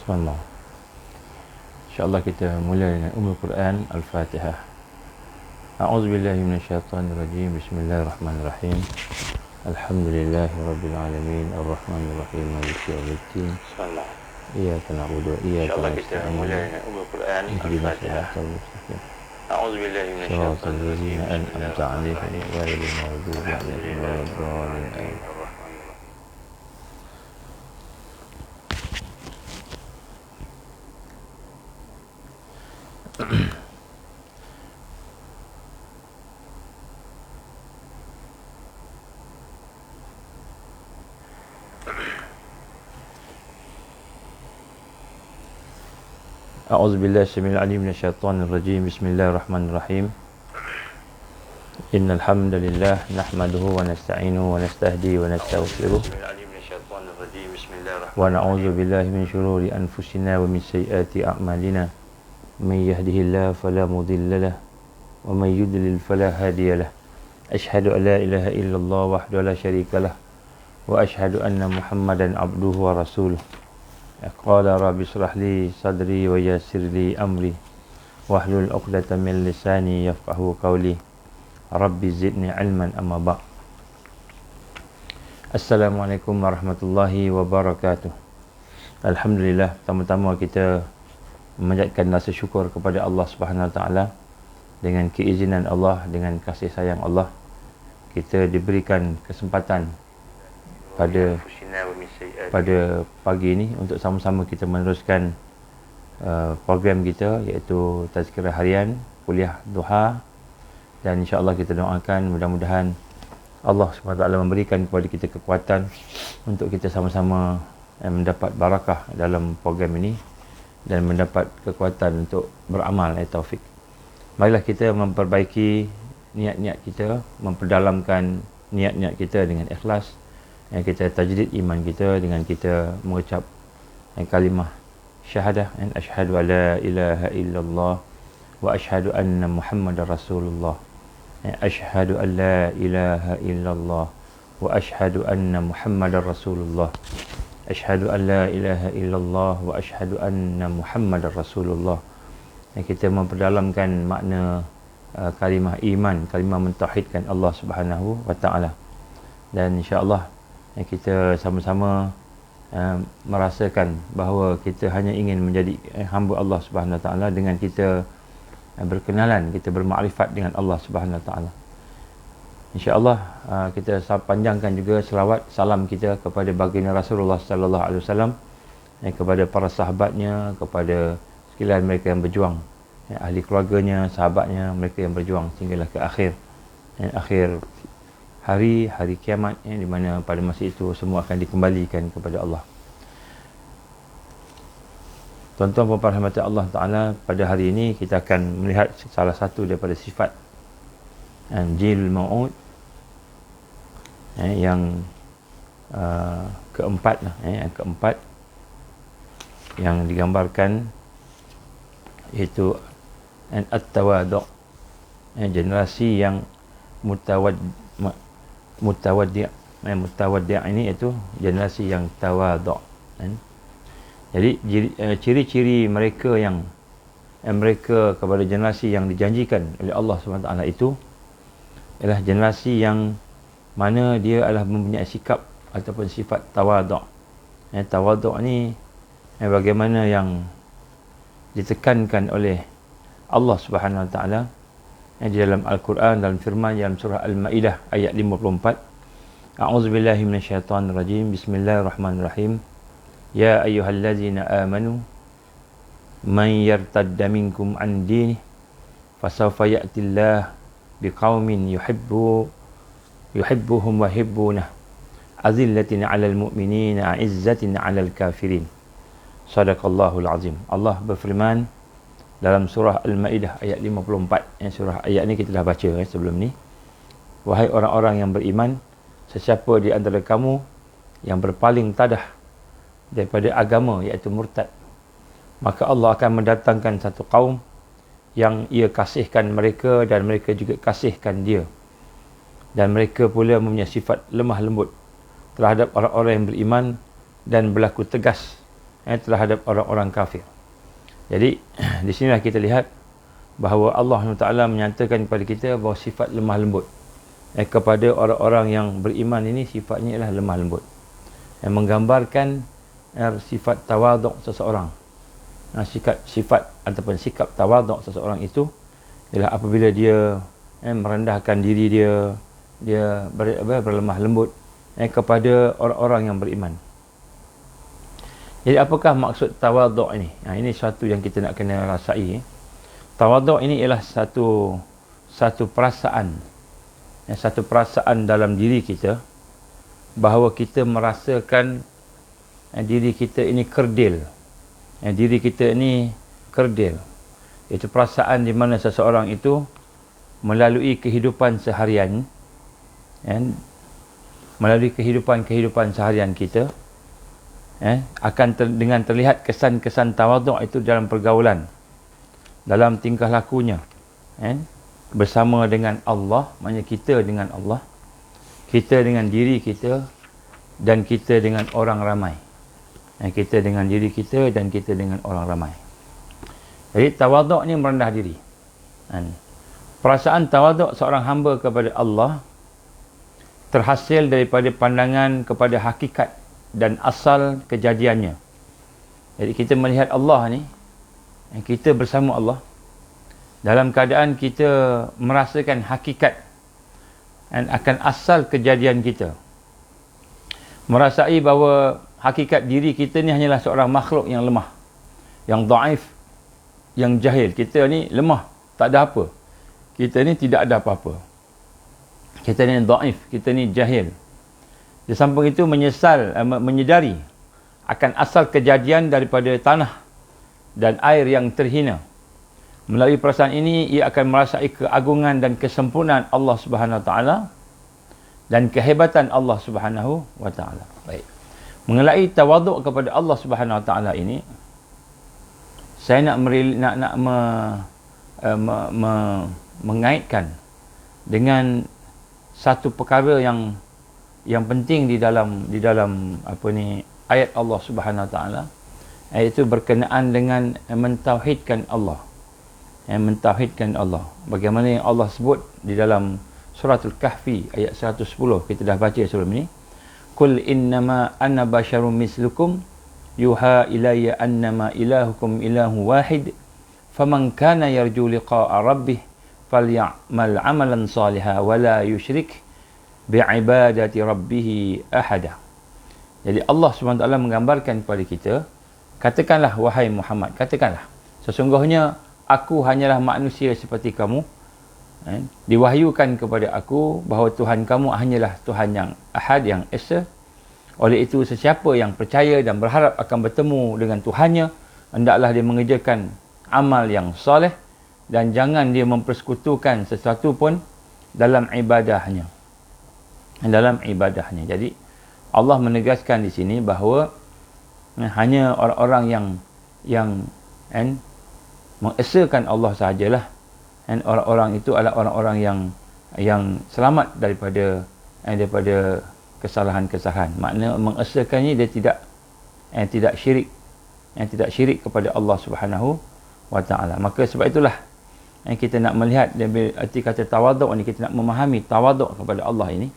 Bismillah. InsyaAllah kita mulai dengan Ummul Quran Al-Fatihah. A'udzubillahi minasyaitonirrajim. Bismillahirrahmanirrahim. Alhamdulillahi rabbil alamin. Ar-Rahmanirrahim. Maliki yaumiddin. Bismillah. Iyyaka na'budu wa iyyaka InsyaAllah kita nasta'in. mulai dengan Ummul Quran Al-Fatihah. A'udzubillahi Shiratal minasyaitonir rajim. ladzina an'amta 'alaihim ghairil maghdubi 'alaihim waladdallin. A'udzubillahi samil alim minasyaitonir rajim. Bismillahirrahmanirrahim. Innal hamdalillah nahmaduhu wa nasta'inuhu wa nastahdi wa nastaghfiruh wa na'udzu billahi min shururi anfusina wa min sayyiati a'malina. May yahdihillahu fala mudilla lahu wa may yudlil fala hadiya lahu. Asyhadu an la ilaha illallah wahdahu la syarika lahu wa asyhadu anna Muhammadan abduhu wa rasuluh. Qala rabbi shrah li sadri wa yassir li amri wahlul 'uqdatam min lisani yafqahu qawli. Rabbi zidni ilman amma ba'd. Assalamualaikum warahmatullahi wabarakatuh. Alhamdulillah, pertama-tama kita memanjatkan rasa syukur kepada Allah Subhanahu Wa Taala. Dengan keizinan Allah, dengan kasih sayang Allah, kita diberikan kesempatan pada pagi ini untuk sama-sama kita meneruskan program kita, iaitu Tazkirah Harian, Kuliah Duha. Dan insya-Allah kita doakan mudah-mudahan Allah SWT memberikan kepada kita kekuatan untuk kita sama-sama mendapat barakah dalam program ini dan mendapat kekuatan untuk beramal. Taufik. Marilah kita memperbaiki niat-niat kita, memperdalamkan niat-niat kita dengan ikhlas. Kita tajdid iman kita dengan kita mengucap kalimah syahadah, asyhadu an la ilaha illallah wa asyhadu anna Muhammadar Rasulullah. Asyhadu an la ilaha illallah wa asyhadu anna Muhammadar Rasulullah. Asyhadu an la ilaha illallah wa asyhadu anna Muhammadar Rasulullah. Kita memperdalamkan makna kalimah iman, kalimah mentauhidkan Allah Subhanahu wa taala. Dan insya-Allah kita sama-sama merasakan bahawa kita hanya ingin menjadi hamba Allah Subhanahu Wa Taala dengan kita berkenalan, kita bermakrifat dengan Allah Subhanahu Wa Taala. Insya-Allah kita panjangkan juga selawat salam kita kepada baginda Rasulullah sallallahu alaihi wasallam, kepada para sahabatnya, kepada sekalian mereka yang berjuang, ahli keluarganya, sahabatnya, mereka yang berjuang sehinggalah ke akhir hari kiamat, di mana pada masa itu semua akan dikembalikan kepada Allah. Tuan-tuan dan puan rahmati Allah Ta'ala, pada hari ini kita akan melihat salah satu daripada sifat Jilul Mau'ud yang keempat yang digambarkan, iaitu At-Tawadhu', generasi yang mutawaddi' ini iaitu generasi yang tawadhu'. Jadi ciri-ciri mereka yang mereka kepada generasi yang dijanjikan oleh Allah SWT itu ialah generasi yang mana dia adalah mempunyai sikap ataupun sifat tawadhu'. Tawadhu' ni bagaimana yang ditekankan oleh Allah Subhanahu Wa Taala di dalam Al-Quran, dalam firman dalam surah Al-Maidah ayat 54. A'udzubillahi minasyaitonirrajim. Bismillahirrahmanirrahim. Ya ayyuhallazina amanu man yartadda minkum an dinih fasawfa ya'tillahu biqaumin yuhibbuhum wa yuhibbunah azillatin 'alal mu'minina 'izzatin 'alal kafirin. Shadaqallahul azim. Allah berfirman dalam surah Al-Maidah ayat 54. Surah ayat ni kita dah baca sebelum ni. Wahai orang-orang yang beriman, sesiapa di antara kamu yang berpaling tadah daripada agama, iaitu murtad, maka Allah akan mendatangkan satu kaum yang ia kasihkan mereka dan mereka juga kasihkan dia. Dan mereka pula mempunyai sifat lemah lembut terhadap orang-orang yang beriman dan berlaku tegas terhadap orang-orang kafir. Jadi di sinilah kita lihat bahawa Allah SWT menyatakan kepada kita bahawa sifat lemah lembut kepada orang-orang yang beriman ini sifatnya ialah lemah lembut, yang menggambarkan sifat tawaduk seseorang. Sifat ataupun sikap tawaduk seseorang itu ialah apabila dia merendahkan diri dia berlemah lembut kepada orang-orang yang beriman. Jadi apakah maksud tawaduk ini? Ini satu yang kita nak kena rasai. Tawaduk ini ialah satu perasaan, satu perasaan dalam diri kita bahawa kita merasakan diri kita ini kerdil. Diri kita ini kerdil. Itu perasaan di mana seseorang itu melalui kehidupan seharian, melalui kehidupan seharian kita, akan dengan terlihat kesan-kesan tawaduk itu dalam pergaulan, dalam tingkah lakunya, bersama dengan Allah, maknanya kita dengan Allah, kita dengan diri kita, dan kita dengan orang ramai. Kita dengan diri kita dan kita dengan orang ramai. Jadi tawaduk ni merendah diri. Perasaan tawaduk seorang hamba kepada Allah terhasil daripada pandangan kepada hakikat dan asal kejadiannya. Jadi kita melihat Allah ni, kita bersama Allah dalam keadaan kita merasakan hakikat dan akan asal kejadian kita, merasai bahawa hakikat diri kita ni hanyalah seorang makhluk yang lemah, yang dhaif, yang jahil. Kita ni lemah, tak ada apa, kita ni tidak ada apa-apa, kita ni dhaif, kita ni jahil. Di samping itu menyedari akan asal kejadian daripada tanah dan air yang terhina. Melalui perasaan ini ia akan merasai keagungan dan kesempurnaan Allah Subhanahu Wa Taala dan kehebatan Allah Subhanahu Wa Taala. Baik. Mengenai tawaduk kepada Allah Subhanahu Wa Taala ini, saya nak mengaitkan dengan satu perkara yang penting di dalam ayat Allah Subhanahu Wa Taala, iaitu berkenaan dengan mentauhidkan Allah. Mentauhidkan Allah. Bagaimana yang Allah sebut di dalam suratul Kahfi ayat 110, kita dah baca sebelum ini. Qul innama ana basyarum mislukum yuha ilayya annama ilahukum ilahu wahid faman kana yarju liqa'a rabbih falyamal amalan salihan wa la yusyrik bi'ibadati rabbih ahada. Jadi Allah SWT menggambarkan kepada kita, katakanlah wahai Muhammad, katakanlah sesungguhnya aku hanyalah manusia seperti kamu. Diwahyukan kepada aku bahawa Tuhan kamu hanyalah Tuhan yang ahad, yang esa. Oleh itu sesiapa yang percaya dan berharap akan bertemu dengan Tuhannya, hendaklah dia mengerjakan amal yang soleh dan jangan dia mempersekutukan sesuatu pun dalam ibadahnya. Jadi Allah menegaskan di sini bahawa hanya orang-orang yang mengesakan Allah sahajalah, dan orang-orang itu adalah orang-orang yang selamat daripada kesalahan-kesalahan. Makna mengesakannya dia tidak syirik, tidak syirik kepada Allah Subhanahu Wa Taala. Maka sebab itulah kita nak melihat dari arti kata tawaduk ni, kita nak memahami tawaduk kepada Allah ini.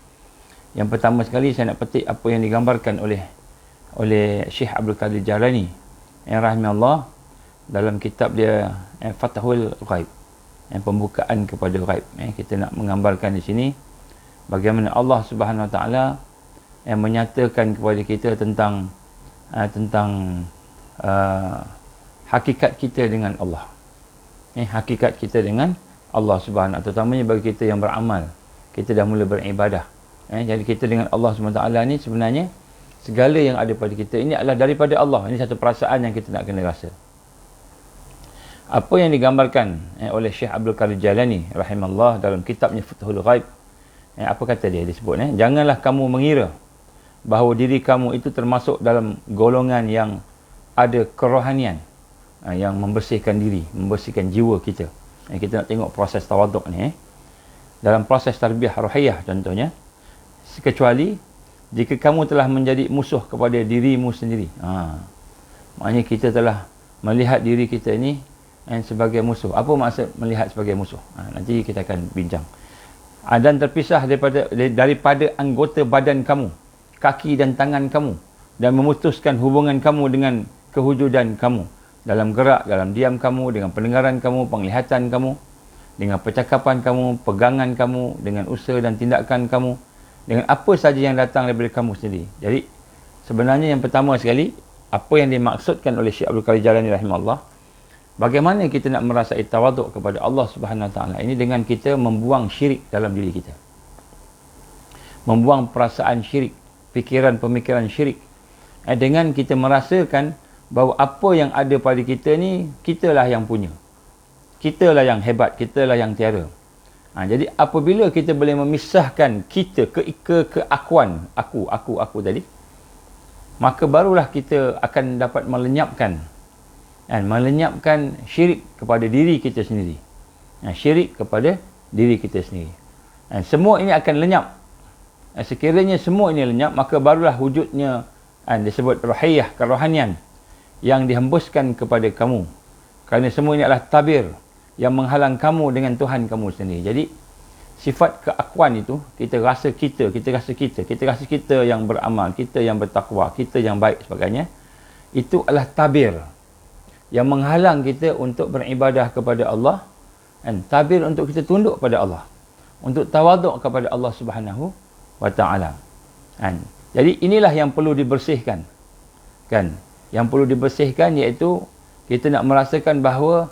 Yang pertama sekali saya nak petik apa yang digambarkan oleh Syekh Abdul Qadir Jalani rahimahullah dalam kitab dia Fathul Ghaib, pembukaan kepada ghaib. Kita nak menggambarkan di sini bagaimana Allah Subhanahu Wa Taala menyatakan kepada kita tentang hakikat kita dengan Allah. Hakikat kita dengan Allah Subhanahu, terutamanya bagi kita yang beramal, kita dah mula beribadah. Jadi kita dengan Allah SWT ni sebenarnya segala yang ada pada kita ini adalah daripada Allah. Ini satu perasaan yang kita nak kena rasa. Apa yang digambarkan oleh Syekh Abdul Qadir Jalani rahimahullah dalam kitabnya Fathul Ghaib, apa kata dia disebut, janganlah kamu mengira bahawa diri kamu itu termasuk dalam golongan yang ada kerohanian, yang membersihkan diri, membersihkan jiwa kita. Kita nak tengok proses tawaduk ni dalam proses tarbiyah ruhiyah contohnya, kecuali jika kamu telah menjadi musuh kepada dirimu sendiri. Maknanya kita telah melihat diri kita ini sebagai musuh. Apa maksud melihat sebagai musuh? Nanti kita akan bincang. Dan terpisah daripada anggota badan kamu, kaki dan tangan kamu, dan memutuskan hubungan kamu dengan kewujudan kamu, dalam gerak, dalam diam kamu, dengan pendengaran kamu, penglihatan kamu, dengan percakapan kamu, pegangan kamu, dengan usaha dan tindakan kamu, dengan apa saja yang datang daripada kamu sendiri. Jadi sebenarnya yang pertama sekali, apa yang dimaksudkan oleh Syekh Abdul Qadir Jalani rahimahullah, bagaimana kita nak merasai tawaduk kepada Allah Subhanahu Wa Taala ini dengan kita membuang syirik dalam diri kita. Membuang perasaan syirik, pemikiran syirik. Dengan kita merasakan bahawa apa yang ada pada kita ni, kitalah yang punya. Kitalah yang hebat, kitalah yang tiada. Jadi apabila kita boleh memisahkan kita keakuan, aku tadi, maka barulah kita akan dapat melenyapkan syirik kepada diri kita sendiri. Syirik kepada diri kita sendiri. Semua ini akan lenyap. Sekiranya semua ini lenyap, maka barulah wujudnya disebut ruhiyah, kerohanian yang dihembuskan kepada kamu. Kerana semua ini adalah tabir yang menghalang kamu dengan Tuhan kamu sendiri. Jadi sifat keakuan itu, kita rasa kita yang beramal, kita yang bertakwa, kita yang baik sebagainya, itu adalah tabir yang menghalang kita untuk beribadah kepada Allah, dan tabir untuk kita tunduk pada Allah, untuk tawaduk kepada Allah Subhanahu Wa Taala. Jadi inilah yang perlu dibersihkan. Yang perlu dibersihkan iaitu kita nak merasakan bahawa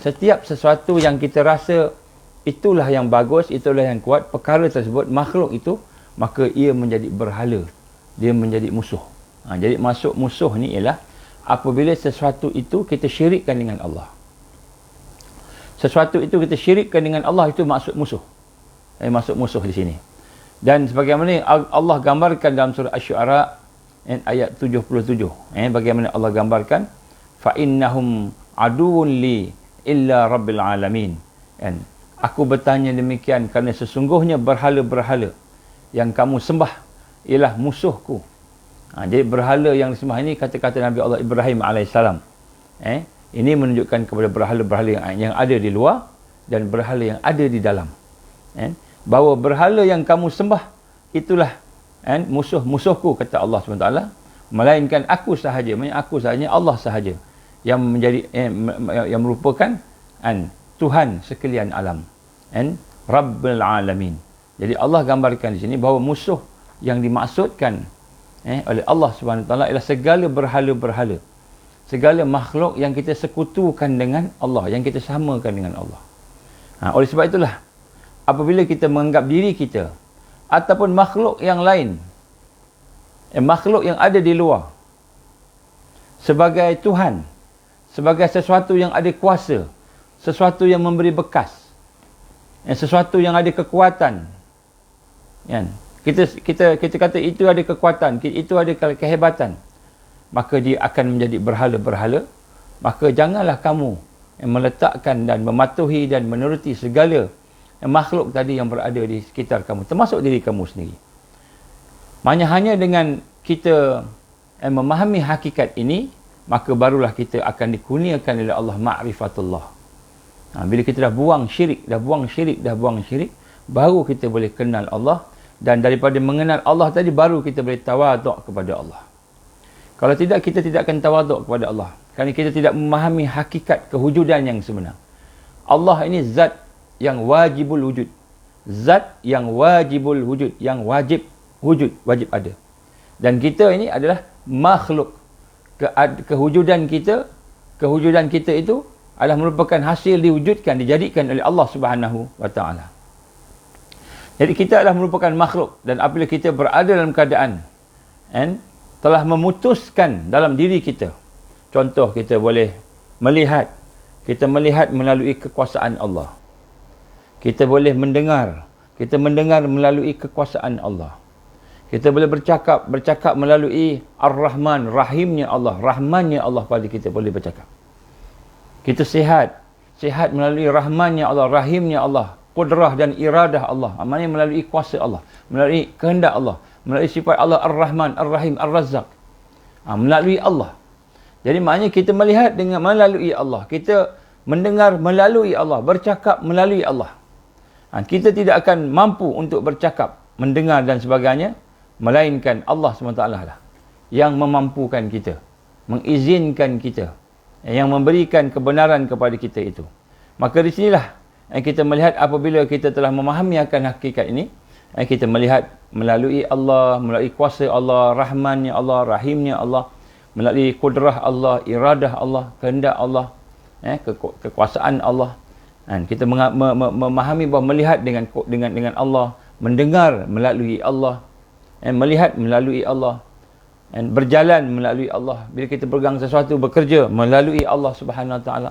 setiap sesuatu yang kita rasa itulah yang bagus, itulah yang kuat, perkara tersebut, makhluk itu, maka ia menjadi berhala, dia menjadi musuh. Jadi masuk musuh ni ialah apabila sesuatu itu kita syirikkan dengan Allah. Sesuatu itu kita syirikkan dengan Allah, itu maksud musuh. Masuk musuh di sini. Dan sebagaimana Allah gambarkan dalam surah Asy-Syu'ara ayat 77, bagaimana Allah gambarkan, fa innahum aduwwun li illa rabbil alamin. Aku bertanya demikian kerana sesungguhnya berhala-berhala yang kamu sembah ialah musuhku. Jadi berhala yang disembah ini kata-kata Nabi Allah Ibrahim AS. Ini menunjukkan kepada berhala-berhala yang ada di luar dan berhala yang ada di dalam. Bahawa berhala yang kamu sembah itulah musuh-musuhku, kata Allah SWT. Melainkan aku sahaja, Allah sahaja yang menjadi yang merupakan Tuhan sekalian alam, Rabbul Alamin. Jadi Allah gambarkan di sini bahawa musuh yang dimaksudkan oleh Allah SWT ialah segala berhala-berhala, segala makhluk yang kita sekutukan dengan Allah, yang kita samakan dengan Allah. Oleh sebab itulah apabila kita menganggap diri kita ataupun makhluk yang lain, makhluk yang ada di luar, sebagai Tuhan, sebagai sesuatu yang ada kuasa, sesuatu yang memberi bekas, sesuatu yang ada kekuatan, kita kata itu ada kekuatan, itu ada kehebatan, maka dia akan menjadi berhala-berhala. Maka janganlah kamu meletakkan dan mematuhi dan menuruti segala makhluk tadi yang berada di sekitar kamu, termasuk diri kamu sendiri. Hanya dengan kita memahami hakikat ini, maka barulah kita akan dikurniakan oleh Allah ma'rifatullah. Bila kita dah buang syirik, baru kita boleh kenal Allah. Dan daripada mengenal Allah tadi, baru kita boleh tawaduk kepada Allah. Kalau tidak, kita tidak akan tawaduk kepada Allah, kerana kita tidak memahami hakikat kewujudan yang sebenar. Allah ini zat yang wajibul wujud, zat yang wajibul wujud, yang wajib wujud, wajib ada. Dan kita ini adalah makhluk. Kewujudan kita itu adalah merupakan hasil diwujudkan, dijadikan oleh Allah Subhanahu Wa Taala. Jadi kita adalah merupakan makhluk, dan apabila kita berada dalam keadaan telah memutuskan dalam diri kita, contoh kita boleh melihat melalui kekuasaan Allah. Kita boleh mendengar melalui kekuasaan Allah. Kita boleh bercakap melalui Ar-Rahman, rahimnya Allah, rahmannya Allah pada kita boleh bercakap. Kita sihat melalui rahmannya Allah, rahimnya Allah, qudrah dan iradah Allah, maknanya melalui kuasa Allah, melalui kehendak Allah, melalui sifat Allah Ar-Rahman, Ar-Rahim, Ar-Razzaq, melalui Allah. Jadi maknanya kita melihat dengan melalui Allah. Kita mendengar melalui Allah. Bercakap melalui Allah. Kita tidak akan mampu untuk bercakap, mendengar dan sebagainya, melainkan Allah SWT lah yang memampukan kita, mengizinkan kita, yang memberikan kebenaran kepada kita itu. Maka di sinilah kita melihat apabila kita telah memahami akan hakikat ini, kita melihat melalui Allah, melalui kuasa Allah, Rahmannya Allah, Rahimnya Allah, melalui kudrah Allah, iradah Allah, kehendak Allah, kekuasaan Allah. Kita memahami bahawa melihat dengan Allah, mendengar melalui Allah, melihat melalui Allah, berjalan melalui Allah. Bila kita pegang sesuatu, bekerja melalui Allah Subhanahu Wa Taala.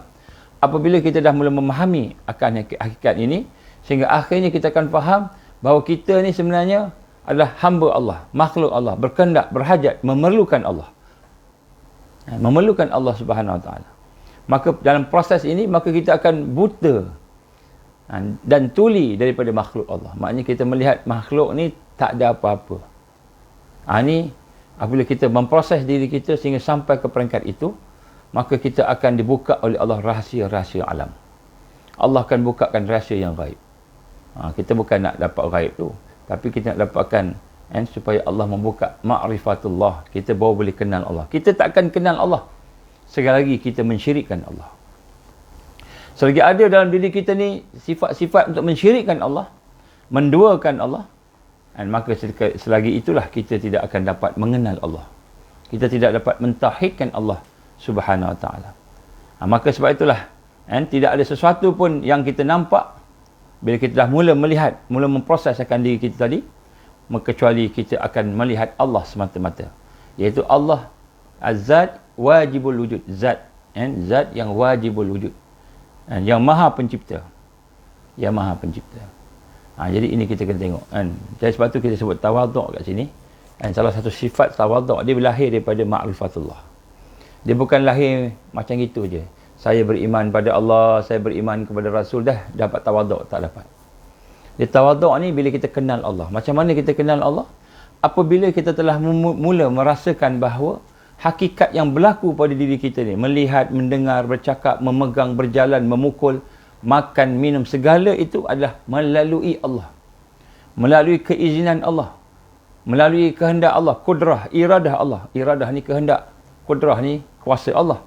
Apabila kita dah mula memahami akan hakikat ini, sehingga akhirnya kita akan faham bahawa kita ni sebenarnya adalah hamba Allah, makhluk Allah, berkehendak, berhajat, memerlukan Allah. Memerlukan Allah Subhanahu Wa Taala. Maka dalam proses ini, maka kita akan buta dan tuli daripada makhluk Allah. Maknanya kita melihat makhluk ni tak ada apa-apa. Ini apabila kita memproses diri kita sehingga sampai ke peringkat itu, maka kita akan dibuka oleh Allah rahsia-rahsia alam. Allah akan bukakan rahsia yang gaib. Kita bukan nak dapat gaib tu, tapi kita nak dapatkan supaya Allah membuka ma'rifatullah. Kita baru boleh kenal Allah. Kita tak akan kenal Allah sekali lagi kita mensyirikkan Allah. Selagi ada dalam diri kita ni sifat-sifat untuk mensyirikkan Allah, menduakan Allah, maka selagi itulah kita tidak akan dapat mengenal Allah. Kita tidak dapat mentauhidkan Allah Subhanahu Wa Taala. Maka sebab itulah tidak ada sesuatu pun yang kita nampak bila kita dah mula melihat, mula memproses akan diri kita tadi, kecuali kita akan melihat Allah semata-mata, iaitu Allah Az-Zat wajibul wujud, zat yang wajibul wujud, yang maha pencipta, jadi ini kita kena tengok jadi sebab tu kita sebut tawaduk kat sini. Salah satu sifat tawaduk, dia lahir daripada ma'rifatullah. Dia bukan lahir macam gitu je, saya beriman pada Allah, saya beriman kepada Rasul, dah dapat tawaduk. Tak dapat. Dia tawaduk ni bila kita kenal Allah. Macam mana kita kenal Allah? Apabila kita telah mula merasakan bahawa hakikat yang berlaku pada diri kita ni, melihat, mendengar, bercakap, memegang, berjalan, memukul, makan, minum, segala itu adalah melalui Allah, melalui keizinan Allah, melalui kehendak Allah, kudrah, iradah Allah. Iradah ni kehendak, kudrah ni kuasa Allah.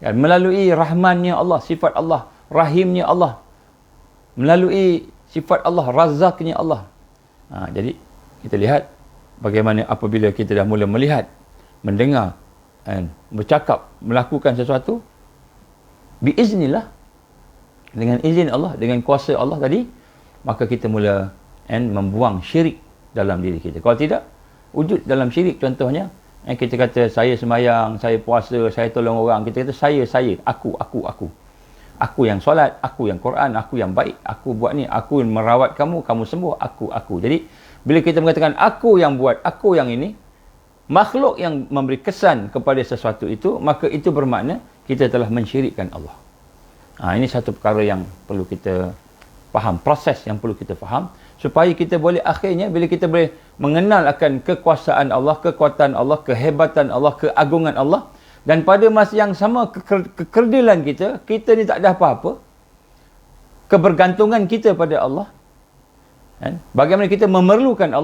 Melalui rahmannya Allah, sifat Allah, rahimnya Allah, melalui sifat Allah, razaknya Allah. Jadi kita lihat bagaimana apabila kita dah mula melihat, mendengar, bercakap, melakukan sesuatu biiznillah, dengan izin Allah, dengan kuasa Allah tadi, maka kita mula membuang syirik dalam diri kita. Kalau tidak, wujud dalam syirik contohnya, kita kata saya sembahyang, saya puasa, saya tolong orang, kita kata saya, aku yang solat, aku yang Quran, aku yang baik, aku buat ni, aku yang merawat kamu, kamu sembuh, aku. Jadi bila kita mengatakan aku yang buat, aku yang ini, makhluk yang memberi kesan kepada sesuatu itu, maka itu bermakna kita telah mensyirikkan Allah. Ini satu perkara yang perlu kita faham, proses yang perlu kita faham, supaya kita boleh akhirnya, bila kita boleh mengenal akan kekuasaan Allah, kekuatan Allah, kehebatan Allah, keagungan Allah, dan pada masa yang sama kekerdilan kita ni tak ada apa-apa, kebergantungan kita pada Allah, bagaimana kita memerlukan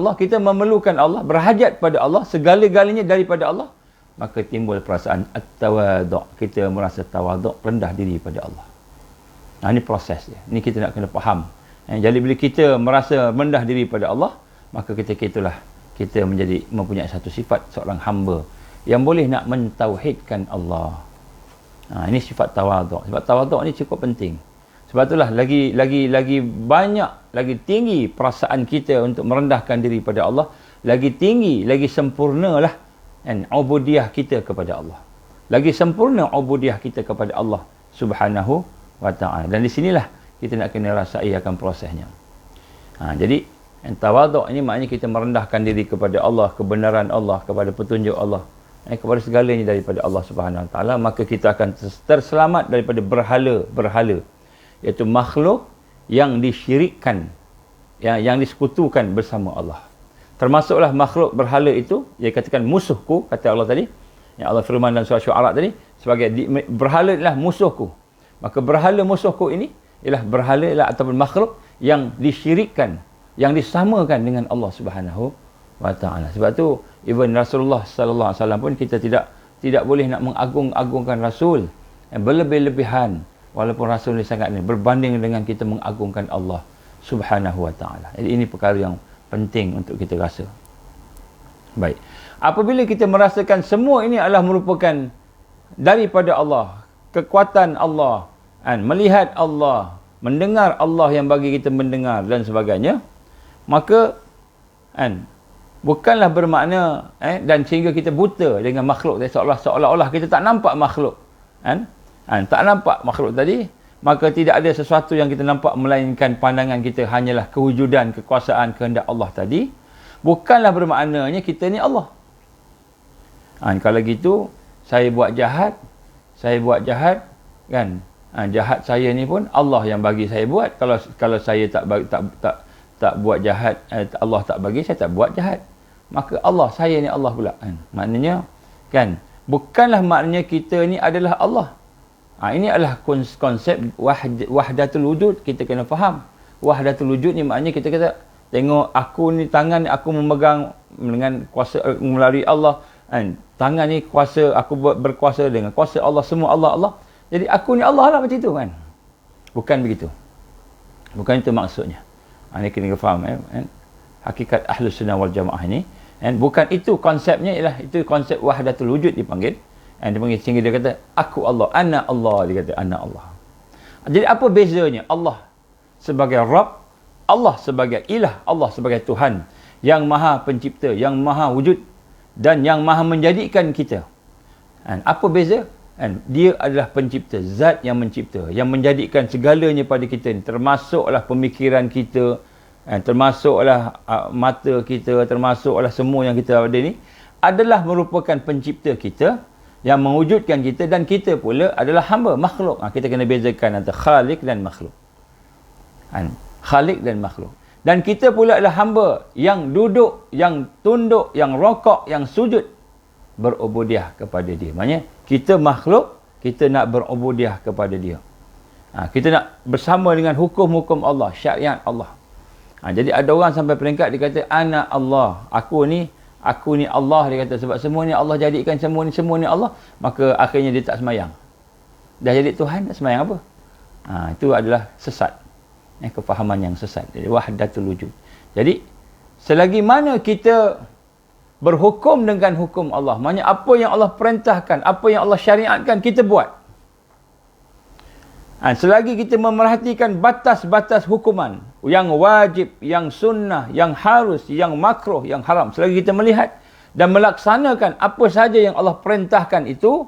Allah, berhajat pada Allah, segala-galanya daripada Allah, maka timbul perasaan at-tawaduk, kita merasa tawaduk, rendah diri pada Allah. Ini proses dia. Ini kita nak kena faham. Jadi bila kita merasa rendah diri pada Allah, maka ketika itulah kita mempunyai satu sifat seorang hamba yang boleh nak mentauhidkan Allah. Ini sifat tawaduk. Sebab tawaduk ni cukup penting. Sebab itulah lagi banyak, lagi tinggi perasaan kita untuk merendahkan diri pada Allah, lagi tinggi, lagi sempurnalah ubudiyah kita kepada Allah. Lagi sempurna ubudiyah kita kepada Allah Subhanahu wa Ta'ala. Dan di sinilah kita nak kena rasai akan prosesnya. Jadi tawaduk ini maknanya kita merendahkan diri kepada Allah, kebenaran Allah, kepada petunjuk Allah, kepada segalanya daripada Allah Subhanahu wa Ta'ala. Maka kita akan terselamat daripada berhala, iaitu makhluk yang disyirikkan, yang disekutukan bersama Allah. Termasuklah makhluk berhala itu, dia katakan musuhku, kata Allah tadi, Yang Allah firman dalam surah Syu'ara tadi, sebagai berhala adalah musuhku. Maka berhala musuhku ini ialah berhala ialah ataupun makhluk yang disyirikkan, yang disamakan dengan Allah Subhanahu wa taala. Sebab tu even Rasulullah sallallahu alaihi wasallam pun kita tidak boleh nak mengagung-agungkan Rasul yang berlebih-lebihan, walaupun Rasul ni sangat ni berbanding dengan kita mengagungkan Allah Subhanahu wa taala. Jadi ini perkara yang penting untuk kita rasa. Baik. Apabila kita merasakan semua ini adalah merupakan daripada Allah, kekuatan Allah, melihat Allah, mendengar Allah yang bagi kita mendengar dan sebagainya, maka bukanlah bermakna dan sehingga kita buta dengan makhluk, seolah-olah kita tak nampak makhluk, tak nampak makhluk tadi, maka tidak ada sesuatu yang kita nampak melainkan pandangan kita hanyalah kewujudan, kekuasaan, kehendak Allah tadi. Bukanlah bermaknanya kita ni Allah. Kalau gitu saya buat jahat kan, jahat saya ni pun Allah yang bagi saya buat. Kalau saya tak buat jahat, Allah tak bagi, saya tak buat jahat, maka Allah, saya ni Allah pula kan. Maknanya kan, bukanlah maknanya kita ni adalah Allah. Ini adalah konsep wahdatul wujud. Kita kena faham wahdatul wujud ni maknanya kita kata tengok aku ni, tangan ni aku memegang dengan kuasa melalui Allah, tangan ni kuasa aku berkuasa dengan kuasa Allah, semua Allah. Jadi aku ni Allah lah, macam tu kan. Bukan begitu, bukan itu maksudnya. Ini kena faham hakikat Ahlus Sunnah wal Jamaah ini. Bukan itu konsepnya, ialah itu konsep wahdatul wujud dipanggil. Dipanggil sehingga dia kata aku Allah, ana Allah, dia kata ana Allah. Jadi apa bezanya Allah sebagai Rabb, Allah sebagai ilah, Allah sebagai Tuhan yang maha pencipta, yang maha wujud dan yang maha menjadikan kita. Apa beza? Dia adalah pencipta, zat yang mencipta, yang menjadikan segalanya pada kita ni, termasuklah pemikiran kita, termasuklah mata kita, termasuklah semua yang kita ada ni adalah merupakan pencipta kita, yang mewujudkan kita, dan kita pula adalah hamba, makhluk. Kita kena bezakan antara khalik dan makhluk. Khalik dan makhluk. Dan kita pula adalah hamba yang duduk, yang tunduk, yang rokok, yang sujud, berubudiah kepada dia. Maksudnya kita makhluk, kita nak berubudiah kepada dia. Kita nak bersama dengan hukum-hukum Allah, syariat Allah. Jadi ada orang sampai peringkat dia kata ana Allah, aku ni Allah, dia kata, sebab semua ni Allah jadikan, semua ni Allah, maka akhirnya dia tak semayang. Dah jadi Tuhan, tak semayang apa? Itu adalah sesat. Kefahaman yang sesat. Jadi wahdatul wujud. Jadi selagi mana kita berhukum dengan hukum Allah, maknanya apa yang Allah perintahkan, apa yang Allah syariatkan, kita buat. Selagi kita memerhatikan batas-batas hukuman yang wajib, yang sunnah, yang harus, yang makruh, yang haram, selagi kita melihat dan melaksanakan apa saja yang Allah perintahkan itu,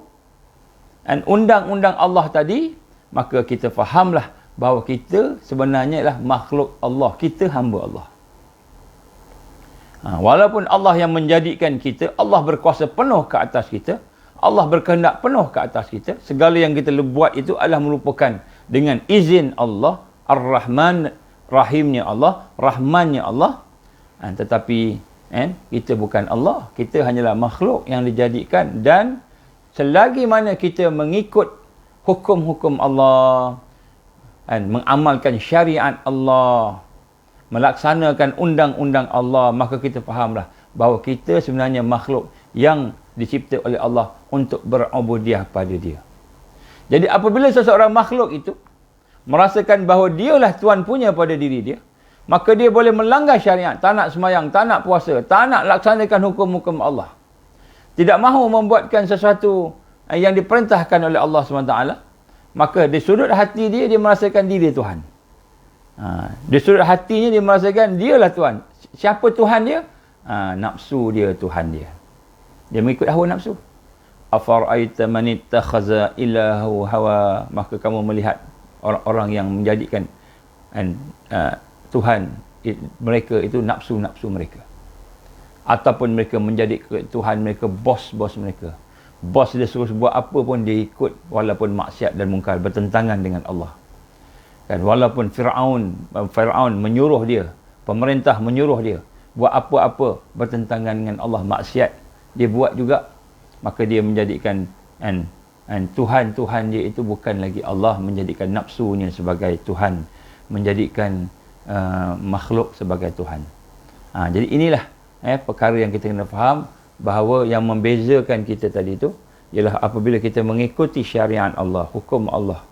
dan undang-undang Allah tadi, maka kita fahamlah bahawa kita sebenarnya ialah makhluk Allah, kita hamba Allah. Walaupun Allah yang menjadikan kita, Allah berkuasa penuh ke atas kita, Allah berkehendak penuh ke atas kita, segala yang kita buat itu adalah merupakan dengan izin Allah, Ar-Rahman, Rahimnya Allah, Rahmannya Allah. Tetapi kita bukan Allah, kita hanyalah makhluk yang dijadikan, dan selagi mana kita mengikut hukum-hukum Allah, mengamalkan syariat Allah, melaksanakan undang-undang Allah, maka kita fahamlah bahawa kita sebenarnya makhluk yang dicipta oleh Allah untuk berubudiah pada dia. Jadi apabila seseorang makhluk itu merasakan bahawa dialah Tuan punya pada diri dia, maka dia boleh melanggar syariat, tak nak semayang, tak nak puasa, tak nak laksanakan hukum-hukum Allah, tidak mahu membuatkan sesuatu yang diperintahkan oleh Allah SWT, maka di sudut hati dia, dia merasakan diri Tuhan. Di sudut hatinya dia merasakan dialah Tuhan. Siapa Tuhan dia? Nafsu dia Tuhan dia. Dia mengikut hawa nafsu. Afara'aita man ittakhaza ilahu hawa, maka kamu melihat orang-orang yang menjadikan Tuhan mereka itu nafsu-nafsu mereka, ataupun mereka menjadi Tuhan mereka, bos-bos mereka. Bos dia suruh buat apa pun dia ikut, walaupun maksiat dan mungkar, bertentangan dengan Allah. Kan, walaupun Firaun menyuruh dia, pemerintah menyuruh dia buat apa-apa bertentangan dengan Allah, maksiat dia buat juga. maka dia menjadikan Tuhan dia itu bukan lagi Allah, menjadikan nafsunya sebagai Tuhan, menjadikan makhluk sebagai Tuhan. Jadi inilah perkara yang kita kena faham, bahawa yang membezakan kita tadi itu ialah apabila kita mengikuti syariat Allah, hukum Allah.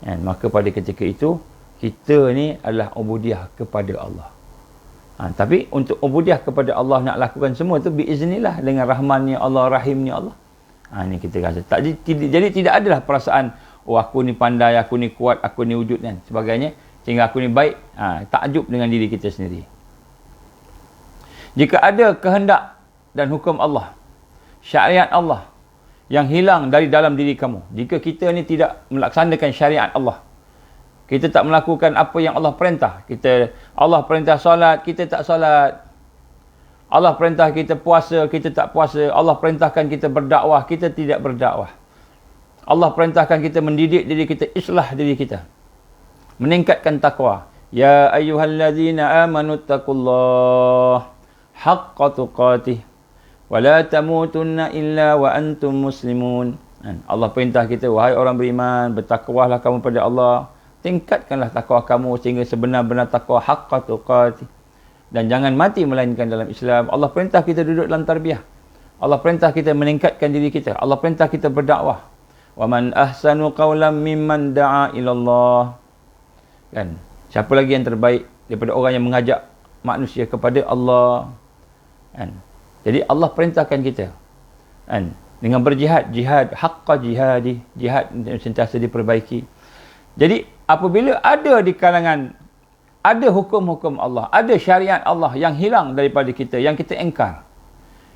Maka pada ketika itu kita ni adalah ubudiah kepada Allah. Tapi untuk ubudiah kepada Allah nak lakukan semua tu biiznillah, dengan rahmannya Allah, rahimnya Allah. Ni kita rasa. Jadi tidak adalah perasaan, oh aku ni pandai, aku ni kuat, aku ni wujud dan sebagainya, sehingga aku ni baik. Takjub dengan diri kita sendiri. Jika ada kehendak dan hukum Allah, syariat Allah yang hilang dari dalam diri kamu, jika kita ni tidak melaksanakan syariat Allah, kita tak melakukan apa yang Allah perintah, Allah perintah solat, kita tak solat. Allah perintah kita puasa, kita tak puasa. Allah perintahkan kita berdakwah, kita tidak berdakwah. Allah perintahkan kita mendidik diri kita, islah diri kita, meningkatkan takwa. Ya ayyuhallazina amanu taqullaha haqqa tuqatih wa la tamutunna illa wa antum muslimun. Allah perintah kita, wahai orang beriman, bertakwalah kamu pada Allah, tingkatkanlah takwa kamu sehingga sebenar-benar takwa, haqqa tuqatih, dan jangan mati melainkan dalam Islam. Allah perintah kita duduk dalam tarbiyah. Allah perintah kita meningkatkan diri kita. Allah perintah kita berdakwah. Wa man ahsanu qawlan mimman da'a ila Allah. Kan? Siapa lagi yang terbaik daripada orang yang mengajak manusia kepada Allah? Kan? Jadi Allah perintahkan kita dengan berjihad, jihad haqqa jihadi, jihad sentiasa diperbaiki. Jadi apabila ada di kalangan, ada hukum-hukum Allah, ada syariat Allah yang hilang daripada kita, yang kita engkar,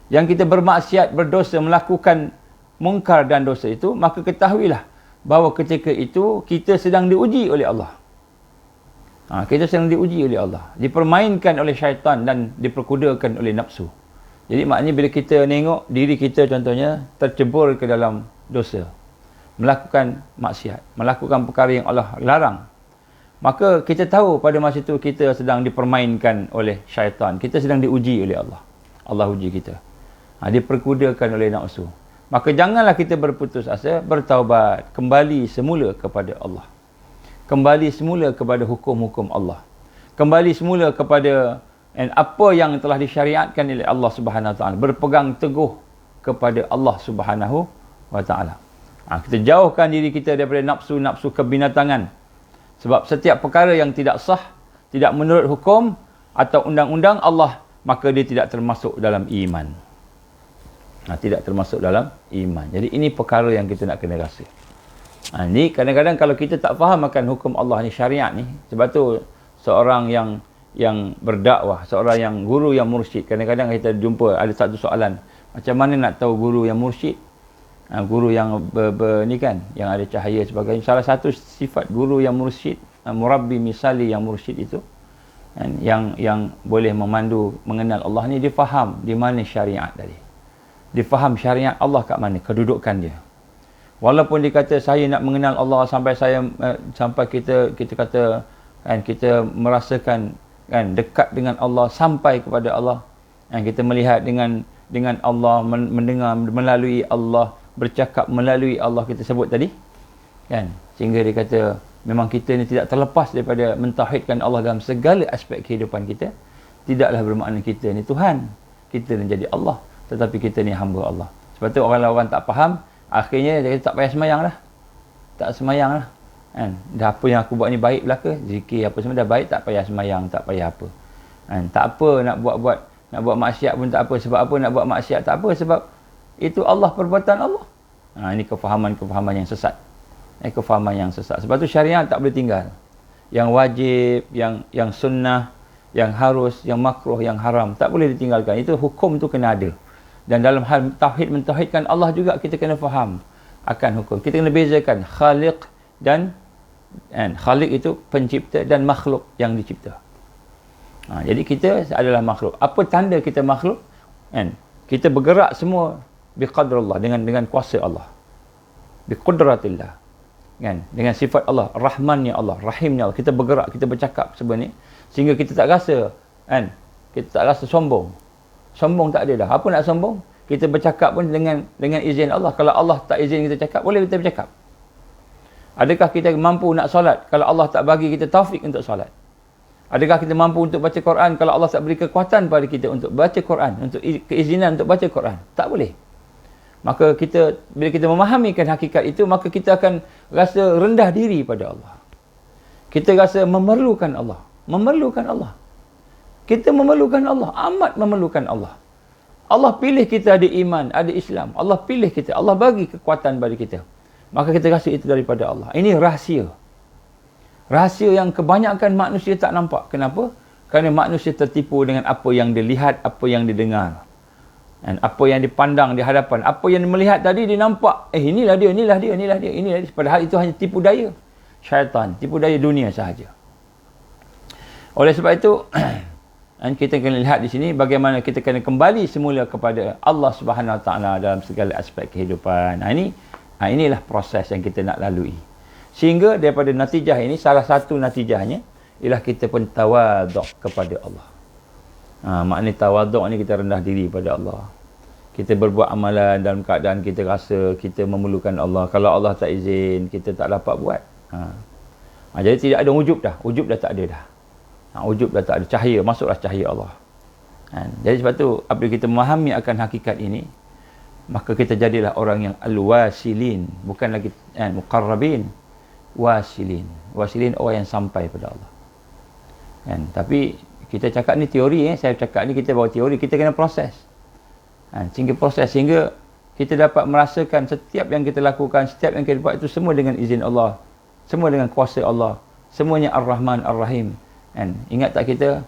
yang kita bermaksiat, berdosa, melakukan mungkar dan dosa itu, maka ketahuilah bahawa ketika itu kita sedang diuji oleh Allah. Kita sedang diuji oleh Allah, dipermainkan oleh syaitan dan diperkudakan oleh nafsu. Jadi maknanya bila kita tengok diri kita contohnya tercebur ke dalam dosa, melakukan maksiat, melakukan perkara yang Allah larang, maka kita tahu pada masa itu kita sedang dipermainkan oleh syaitan. Kita sedang diuji oleh Allah. Allah uji kita. Diperkudakan oleh nafsu. Maka janganlah kita berputus asa, bertaubat, kembali semula kepada Allah. Kembali semula kepada hukum-hukum Allah. Kembali semula kepada apa yang telah disyariatkan oleh Allah Subhanahu Wa Taala. Berpegang teguh kepada Allah Subhanahu Wa Taala. Kita jauhkan diri kita daripada nafsu-nafsu kebinatangan. Sebab setiap perkara yang tidak sah, tidak menurut hukum atau undang-undang Allah, maka dia tidak termasuk dalam iman. Tidak termasuk dalam iman. Jadi ini perkara yang kita nak kena rasa. Ni kadang-kadang kalau kita tak faham akan hukum Allah ni, syariat ni, sebab tu seorang yang berdakwah, seorang yang guru yang mursyid, kadang-kadang kita jumpa ada satu soalan, macam mana nak tahu guru yang mursyid? Guru yang ni kan, yang ada cahaya sebagainya. Salah satu sifat guru yang mursyid, murabbi misali yang mursyid itu, yang boleh memandu mengenal Allah ni, dia faham di mana syariat tadi. Dia faham syariat Allah kat mana, kedudukan dia. Walaupun dia kata saya nak mengenal Allah sampai kita kata kita merasakan dekat dengan Allah, sampai kepada Allah, kita melihat dengan Allah, mendengar melalui Allah, bercakap melalui Allah, kita sebut tadi sehingga dia kata memang kita ni tidak terlepas daripada mentauhidkan Allah dalam segala aspek kehidupan kita. Tidaklah bermakna kita ni Tuhan, kita ni jadi Allah, tetapi kita ni hamba Allah. Sebab tu orang tak faham, akhirnya dia kata tak payah semayang lah, tak semayang lah, dah apa yang aku buat ni baik belaka, zikir apa semua dah baik, tak payah semayang, tak payah apa, tak apa nak buat maksiat pun tak apa. Sebab apa nak buat maksiat? Tak apa, sebab itu Allah, perbuatan Allah. Ini kefahaman yang sesat. Kefahaman yang sesat. Sebab tu syariat tak boleh tinggal. Yang wajib, yang sunnah, yang harus, yang makruh, yang haram, tak boleh ditinggalkan. Itu hukum tu kena ada. Dan dalam hal tauhid, mentauhidkan Allah juga, kita kena faham akan hukum. Kita kena bezakan khaliq dan khaliq itu pencipta, dan makhluk yang dicipta. Jadi kita adalah makhluk. Apa tanda kita makhluk? Kita bergerak semua biqadrillah, dengan kuasa Allah, biqudratillah, dengan sifat Allah, rahmannya Allah, rahimnya Allah. Kita bergerak, kita bercakap sebenarnya, sehingga kita tak rasa kita tak rasa sombong tak ada dah. Apa nak sombong? Kita bercakap pun dengan izin Allah. Kalau Allah tak izin kita cakap, boleh kita bercakap. Adakah kita mampu nak solat kalau Allah tak bagi kita taufik untuk solat? Adakah kita mampu untuk baca Quran kalau Allah tak beri kekuatan pada kita untuk baca Quran, untuk keizinan untuk baca Quran? Tak boleh. Maka bila kita memahamikan hakikat itu, maka kita akan rasa rendah diri pada Allah. Kita rasa memerlukan Allah. Memerlukan Allah. Kita memerlukan Allah. Amat memerlukan Allah. Allah pilih kita ada iman, ada Islam. Allah pilih kita. Allah bagi kekuatan pada kita. Maka kita rasa itu daripada Allah. Ini rahsia. Rahsia yang kebanyakan manusia tak nampak. Kenapa? Kerana manusia tertipu dengan apa yang dilihat, apa yang didengar. Dan apa yang dipandang di hadapan. Apa yang melihat tadi dia nampak. Inilah dia, inilah dia, inilah dia, inilah dia. Padahal itu hanya tipu daya syaitan. Tipu daya dunia sahaja. Oleh sebab itu, dan kita kena lihat di sini bagaimana kita kena kembali semula kepada Allah Subhanahu Wa Taala dalam segala aspek kehidupan. Inilah proses yang kita nak lalui. Sehingga daripada natijah ini, salah satu natijahnya ialah kita pun tawaduk kepada Allah. Maknanya tawaduk ni kita rendah diri pada Allah. Kita berbuat amalan dalam keadaan kita rasa kita memerlukan Allah. Kalau Allah tak izin, kita tak dapat buat. Jadi tidak ada ujub dah. Ujub dah tak ada dah. Ujub dah tak ada. Cahaya, masuklah cahaya Allah. Jadi sebab tu, apabila kita memahami akan hakikat ini, maka kita jadilah orang yang al-wasilin. Bukan lagi muqarrabin. Wasilin. Wasilin orang yang sampai pada Allah. Tapi kita cakap ni teori. Saya cakap ni kita bawa teori. Kita kena proses. Sehingga kita dapat merasakan setiap yang kita lakukan, setiap yang kita buat itu semua dengan izin Allah. Semua dengan kuasa Allah. Semuanya Ar-Rahman Ar-Rahim. Ingat tak kita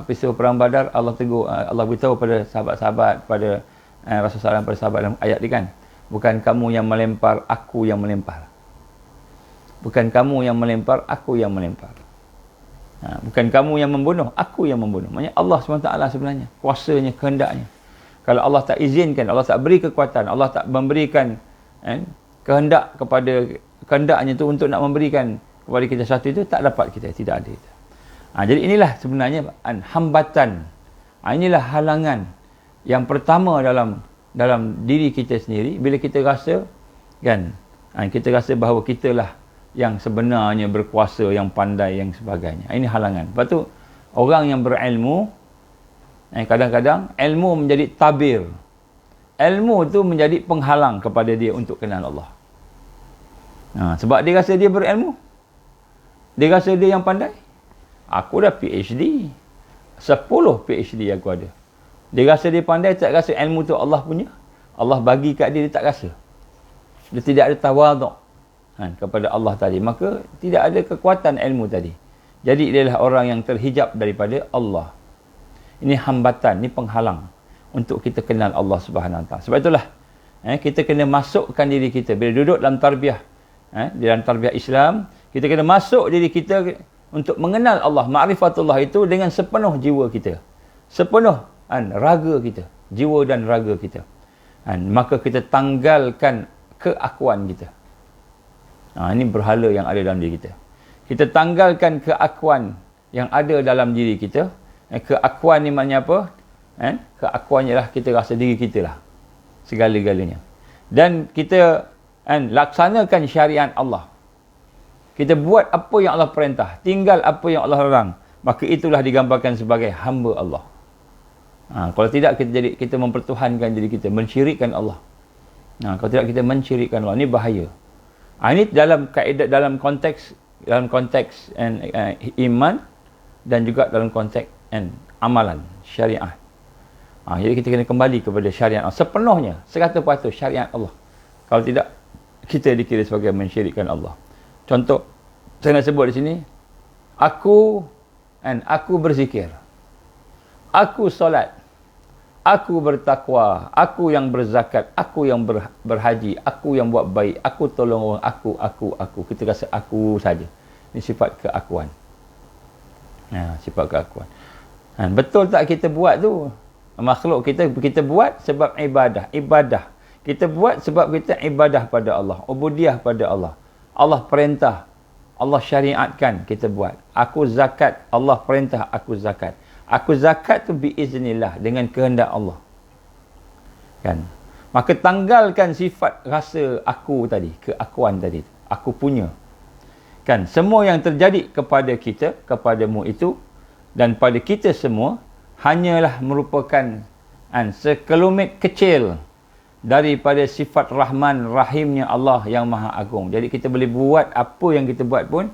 peristiwa perang Badar, Allah tegur, Allah beritahu pada sahabat-sahabat, pada Rasulullah SAW, pada sahabat dalam ayat ni kan, bukan kamu yang melempar, aku yang melempar. Bukan kamu yang melempar, aku yang melempar. Bukan kamu yang membunuh, aku yang membunuh. Maksudnya Allah SWT sebenarnya, kuasanya, kehendaknya. Kalau Allah tak izinkan, Allah tak beri kekuatan, Allah tak memberikan kehendak kepada kehendaknya tu untuk nak memberikan kepada kita satu itu, tak dapat kita, tidak ada itu. Jadi inilah sebenarnya hambatan. Inilah halangan yang pertama dalam diri kita sendiri, bila kita rasa kan, kita rasa bahawa kitalah yang sebenarnya berkuasa, yang pandai, yang sebagainya. Ini halangan. Lepas tu orang yang berilmu, kadang-kadang ilmu menjadi tabir. Ilmu tu menjadi penghalang kepada dia untuk kenal Allah. Sebab dia rasa dia berilmu. Dia rasa dia yang pandai. Aku dah PhD. 10 PhD aku ada. Dia rasa dia pandai, tak rasa ilmu tu Allah punya. Allah bagi kat dia, dia tak rasa. Dia tidak ada tawaduk kepada Allah tadi. Maka tidak ada kekuatan ilmu tadi. Jadi dia adalah orang yang terhijab daripada Allah. Ini hambatan, ini penghalang untuk kita kenal Allah Subhanahu Wa Taala. Sebab itulah kita kena masukkan diri kita bila duduk dalam tarbiyah, dalam tarbiyah Islam, kita kena masuk diri kita untuk mengenal Allah, ma'rifatullah itu dengan sepenuh jiwa kita. Sepenuh raga kita, jiwa dan raga kita. Maka kita tanggalkan keakuan kita. Ini berhala yang ada dalam diri kita. Kita tanggalkan keakuan yang ada dalam diri kita. Keakuan ni maknanya apa? Keakuan ialah kita rasa diri kita lah segala-galanya. Dan kita laksanakan syariat Allah. Kita buat apa yang Allah perintah, tinggal apa yang Allah larang, maka itulah digambarkan sebagai hamba Allah. Kalau tidak, kita mempertuhankan diri kita, mensyirikkan Allah. Kalau tidak, kita mensyirikkan Allah. Ini bahaya. Ini dalam kaedah, dalam konteks iman dan juga dalam konteks amalan syariat. Jadi kita kena kembali kepada syariat Allah sepenuhnya, 100% syariat Allah. Kalau tidak, kita dikira sebagai mensyirikkan Allah. Contoh, saya nak sebut di sini, aku berzikir, aku solat, aku bertakwa, aku yang berzakat, aku yang berhaji, aku yang buat baik, aku tolong orang, aku. Kita rasa aku saja. Ini sifat keakuan. Sifat keakuan. Betul tak kita buat tu? Makhluk kita buat sebab ibadah. Kita buat sebab kita ibadah pada Allah, ubudiyah pada Allah. Allah perintah, Allah syariatkan, kita buat. Aku zakat, Allah perintah aku zakat. Aku zakat tu biiznillah, dengan kehendak Allah. Kan? Maka tanggalkan sifat rasa aku tadi, keakuan tadi. Aku punya. Kan? Semua yang terjadi kepada kita, kepadamu itu, dan pada kita semua, hanyalah merupakan sekelumit kecil daripada sifat Rahman Rahimnya Allah yang Maha Agung. Jadi kita boleh buat apa yang kita buat pun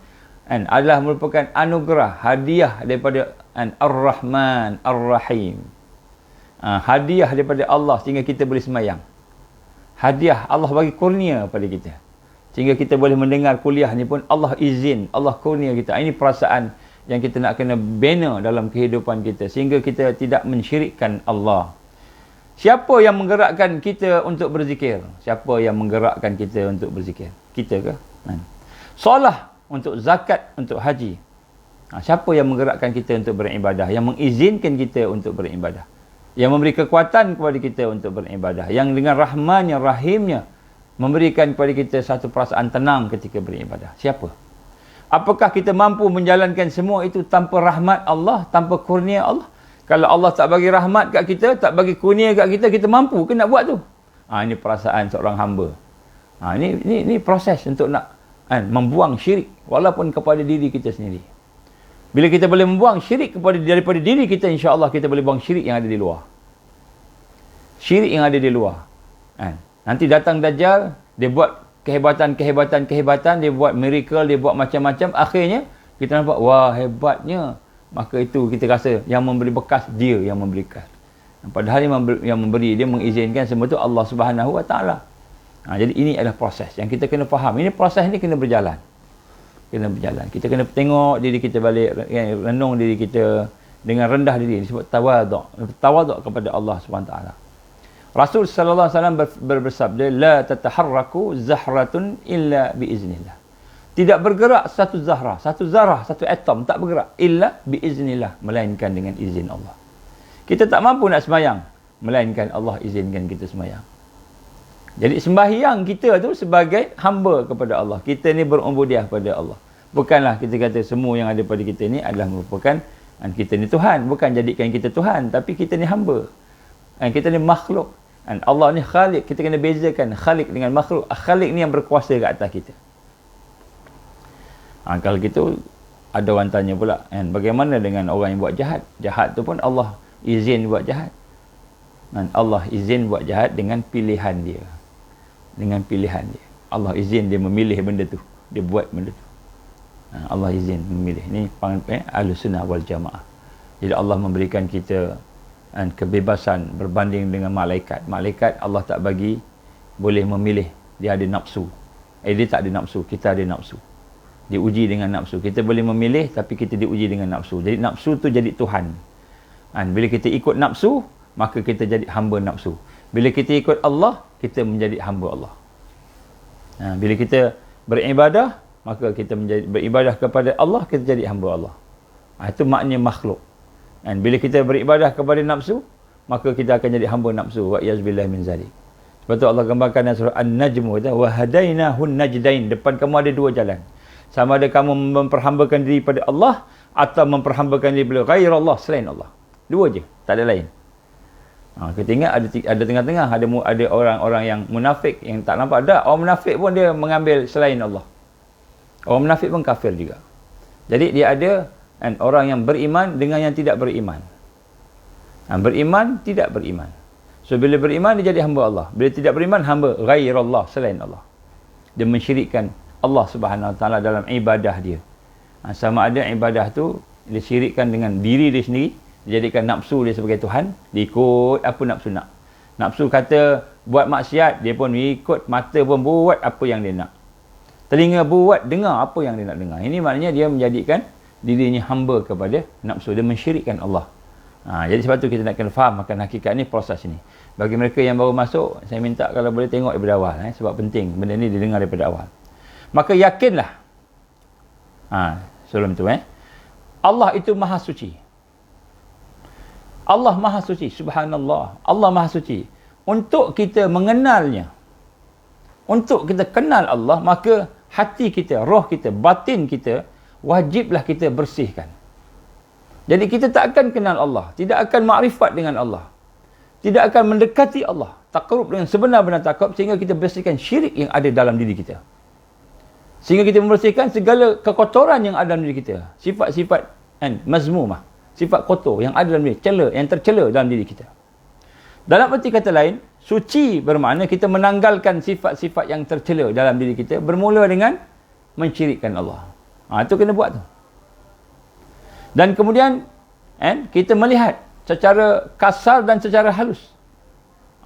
adalah merupakan anugerah, hadiah daripada Ar-Rahman Ar-Rahim. Hadiah daripada Allah sehingga kita boleh semayang. Hadiah Allah bagi kurnia pada kita. Sehingga kita boleh mendengar kuliah ni pun Allah izin, Allah kurnia kita. Ini perasaan yang kita nak kena bina dalam kehidupan kita. Sehingga kita tidak mensyirikkan Allah. Siapa yang menggerakkan kita untuk berzikir? Siapa yang menggerakkan kita untuk berzikir? Kita ke? Solah, untuk zakat, untuk haji. Siapa yang menggerakkan kita untuk beribadah? Yang mengizinkan kita untuk beribadah? Yang memberi kekuatan kepada kita untuk beribadah? Yang dengan rahmannya, rahimnya memberikan kepada kita satu perasaan tenang ketika beribadah? Siapa? Apakah kita mampu menjalankan semua itu tanpa rahmat Allah, tanpa kurnia Allah? Kalau Allah tak bagi rahmat kat kita, tak bagi kurnia kat kita, kita mampu ke nak buat tu? Ini perasaan seorang hamba. Ini proses untuk nak membuang syirik walaupun kepada diri kita sendiri. Bila kita boleh membuang syirik daripada diri kita, insya-Allah kita boleh buang syirik yang ada di luar. Syirik yang ada di luar. Nanti datang Dajjal, dia buat kehebatan, dia buat miracle, dia buat macam-macam. Akhirnya kita nampak, wah hebatnya. Maka itu kita rasa yang memberi bekas, dia yang memberikan. Padahal yang memberi, dia mengizinkan semua itu Allah Subhanahu Wa Taala. Jadi ini adalah proses yang kita kena faham. Ini proses ni kena berjalan. Kita kena tengok diri kita balik, renung diri kita dengan rendah diri. Disebut tawaduk kepada Allah Subhanahu Wa Taala. Rasul sallallahu alaihi wasallam bersabda, la tataharraku zahratun illa biiznillah. Tidak bergerak satu zarah, satu atom tak bergerak illa biiznillah, melainkan dengan izin Allah. Kita tak mampu nak sembahyang melainkan Allah izinkan kita sembahyang. Jadi sembahyang kita tu sebagai hamba kepada Allah. Kita ni berubudiah pada Allah. Bukanlah kita kata semua yang ada pada kita ni adalah merupakan kita ni Tuhan. Bukan jadikan kita Tuhan, tapi kita ni hamba. Kita ni makhluk. Allah ni khalik. Kita kena bezakan khalik dengan makhluk. Khalik ni yang berkuasa ke atas kita. Kalau gitu, ada orang tanya pula, bagaimana dengan orang yang buat jahat? Jahat tu pun Allah izin buat jahat. Allah izin buat jahat dengan pilihan dia. Allah izin dia memilih benda tu. Dia buat benda tu. Allah izin memilih. Ini Ahlus Sunnah wal Jamaah. Jadi Allah memberikan kita kebebasan berbanding dengan malaikat. Malaikat Allah tak bagi boleh memilih. Dia ada nafsu. Dia tak ada nafsu. Kita ada nafsu. Diuji dengan nafsu. Kita boleh memilih, tapi kita diuji dengan nafsu. Jadi nafsu tu jadi Tuhan. Bila kita ikut nafsu, maka kita jadi hamba nafsu. Bila kita ikut Allah, kita menjadi hamba Allah. Bila kita beribadah, maka kita menjadi beribadah kepada Allah, kita jadi hamba Allah. Itu maknanya makhluk. Bila kita beribadah kepada nafsu, maka kita akan jadi hamba nafsu. Wa iyazbillah min zalik. Sebab tu Allah gambarkan dalam surah An-Najm, wa hadainahun najdain. Depan kamu ada dua jalan. Sama ada kamu memperhambakan diri pada Allah atau memperhambakan diri pada ghair Allah, selain Allah. Dua je, tak ada lain. Kita ingat ada tengah-tengah, ada orang-orang yang munafik yang tak nampak. Ada orang munafik pun dia mengambil selain Allah. Orang munafik pun kafir juga. Jadi dia ada orang yang beriman dengan yang tidak beriman. Beriman, tidak beriman. So bila beriman dia jadi hamba Allah. Bila tidak beriman, hamba ghair Allah, selain Allah. Dia mensyirikkan Allah Subhanahu Wa Taala dalam ibadah dia. Sama ada ibadah tu dia syirikkan dengan diri dia sendiri, dia jadikan nafsu dia sebagai Tuhan, dia ikut apa nafsu nak. Nafsu kata buat maksiat, dia pun ikut, mata pun buat apa yang dia nak. Telinga buat, dengar apa yang dia nak dengar. Ini maknanya dia menjadikan dirinya hamba kepada nafsu, dia mensyirikkan Allah. Jadi sebab tu kita nak kena faham akan hakikat ni, proses ni. Bagi mereka yang baru masuk, saya minta kalau boleh tengok daripada awal, sebab penting benda ni didengar daripada awal. Maka yakinlah. Sebelum tu Allah itu maha suci. Allah maha suci, subhanallah. Allah maha suci. Untuk kita mengenalnya, untuk kita kenal Allah, maka hati kita, roh kita, batin kita, wajiblah kita bersihkan. Jadi kita tak akan kenal Allah, tidak akan makrifat dengan Allah, tidak akan mendekati Allah, takarrub dengan sebenar-benar takarrub, sehingga kita bersihkan syirik yang ada dalam diri kita. Sehingga kita membersihkan segala kekotoran yang ada dalam diri kita. Sifat-sifat mazmumah, sifat kotor yang ada dalam diri, yang tercela dalam diri kita. Dalam arti kata lain, suci bermakna kita menanggalkan sifat-sifat yang tercela dalam diri kita, bermula dengan mensyirikkan Allah. Itu kena buat tu. Dan kemudian kita melihat secara kasar dan secara halus.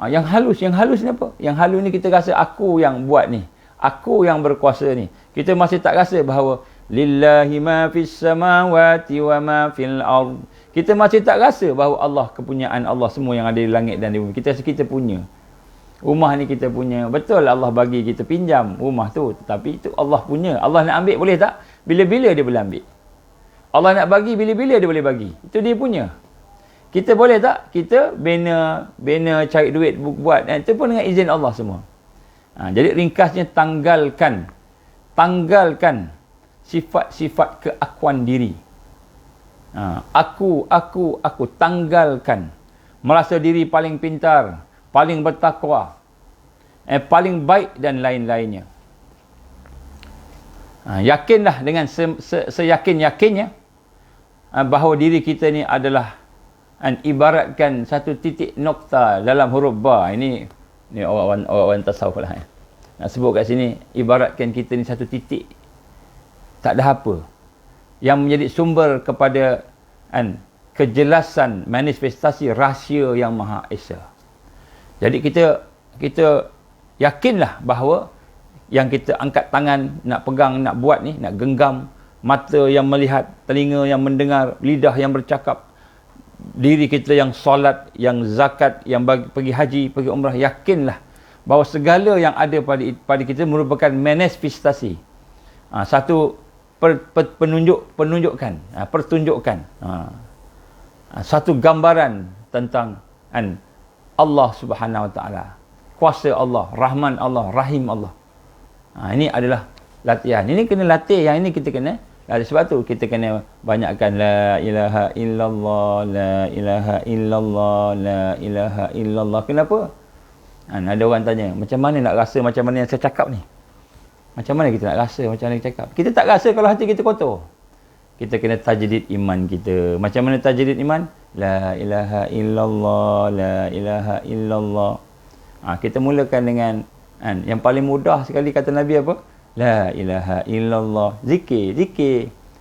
Yang halus ni apa? Yang halus ni kita rasa aku yang buat ni, aku yang berkuasa ni. Kita masih tak rasa bahawa lillahi ma fis samawati wa ma fil ard. Kita masih tak rasa bahawa Allah, kepunyaan Allah semua yang ada di langit dan di bumi. Kita rasa kita punya. Rumah ni kita punya. Betul Allah bagi kita pinjam rumah tu, tetapi itu Allah punya. Allah nak ambil boleh tak? Bila-bila dia boleh ambil. Allah nak bagi bila-bila dia boleh bagi. Itu dia punya. Kita boleh tak? Kita bina cari duit buat. Itu pun dengan izin Allah semua. Jadi ringkasnya tanggalkan sifat-sifat keakuan diri. Aku tanggalkan. Merasa diri paling pintar, paling bertakwa, paling baik dan lain-lainnya. Yakinlah dengan seyakin-yakinnya bahawa diri kita ni adalah ibaratkan satu titik nokta dalam huruf ba. Ini orang tasawuf lah. Nak sebut kat sini, ibaratkan kita ni satu titik, tak ada apa, yang menjadi sumber kepada kejelasan manifestasi rahsia yang Maha Esa. Jadi kita yakinlah bahawa yang kita angkat tangan nak pegang, nak buat ni, nak genggam, mata yang melihat, telinga yang mendengar, lidah yang bercakap, diri kita yang solat, yang zakat, yang pergi haji, pergi umrah, yakinlah bahawa segala yang ada pada kita merupakan manifestasi, satu pertunjukan, satu gambaran tentang Allah Subhanahu Wa Taala, kuasa Allah, Rahman Allah, Rahim Allah. Ini adalah latihan. Ini kena latih. Yang ini kita kena. Sebab tu kita kena banyakkan la ilaha illallah, la ilaha illallah, la ilaha illallah. Kenapa? Ada orang tanya, macam mana nak rasa macam mana yang saya cakap ni? Macam mana kita nak rasa macam mana kita cakap? Kita tak rasa kalau hati kita kotor. Kita kena tajdid iman kita. Macam mana tajdid iman? La ilaha illallah, la ilaha illallah. Kita mulakan dengan yang paling mudah sekali kata Nabi apa? La ilaha illallah. Zikir.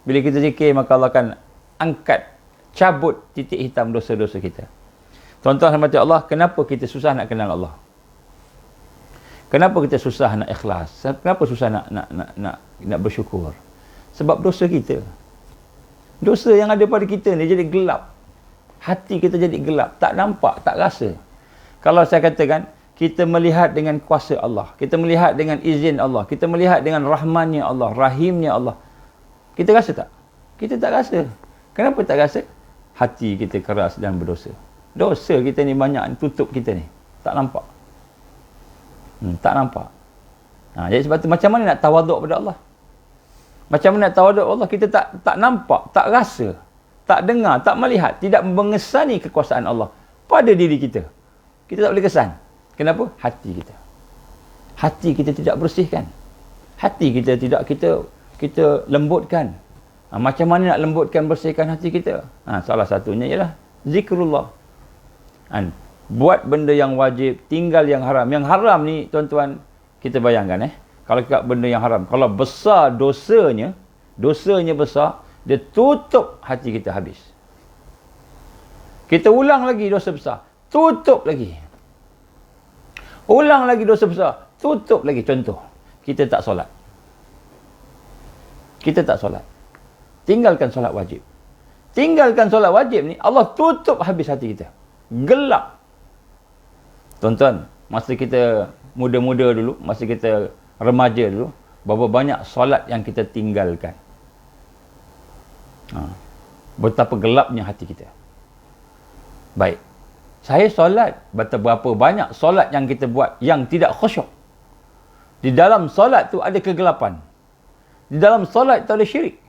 Bila kita zikir, maka Allah akan angkat, cabut titik hitam dosa-dosa kita. Tuan-tuan rahmati Allah, kenapa kita susah nak kenal Allah? Kenapa kita susah nak ikhlas? Kenapa susah nak bersyukur? Sebab dosa kita. Dosa yang ada pada kita ni jadi gelap. Hati kita jadi gelap, tak nampak, tak rasa. Kalau saya katakan, kita melihat dengan kuasa Allah, kita melihat dengan izin Allah, kita melihat dengan rahmannya Allah, rahimnya Allah, kita rasa tak? Kita tak rasa. Kenapa tak rasa? Hati kita keras dan berdosa. Dosa kita ni banyak tutup kita ni, tak nampak. Tak nampak. Jadi sebab tu macam mana nak tawaduk pada Allah? Macam mana nak tawaduk Allah? Kita tak nampak, tak rasa, tak dengar, tak melihat, tidak mengesani kekuasaan Allah pada diri kita. Kita tak boleh kesan. Kenapa? Hati kita. Hati kita tidak bersihkan. Hati kita tidak kita lembutkan. Macam mana nak lembutkan, bersihkan hati kita? Salah satunya ialah zikrullah. Buat benda yang wajib, tinggal yang haram. Yang haram ni tuan-tuan, kita bayangkan kalau kita benda yang haram, kalau besar dosanya besar, dia tutup hati kita habis. Kita ulang lagi dosa besar, tutup lagi. Ulang lagi dosa besar, tutup lagi. Contoh, kita tak solat. Tinggalkan solat wajib. Tinggalkan solat wajib ni, Allah tutup habis hati kita. Gelap. Tuan-tuan, masa kita muda-muda dulu, masa kita remaja dulu, berapa banyak solat yang kita tinggalkan. Betapa gelapnya hati kita. Baik. Saya solat, berapa banyak solat yang kita buat yang tidak khusyuk. Di dalam solat tu ada kegelapan. Di dalam solat tu ada syirik.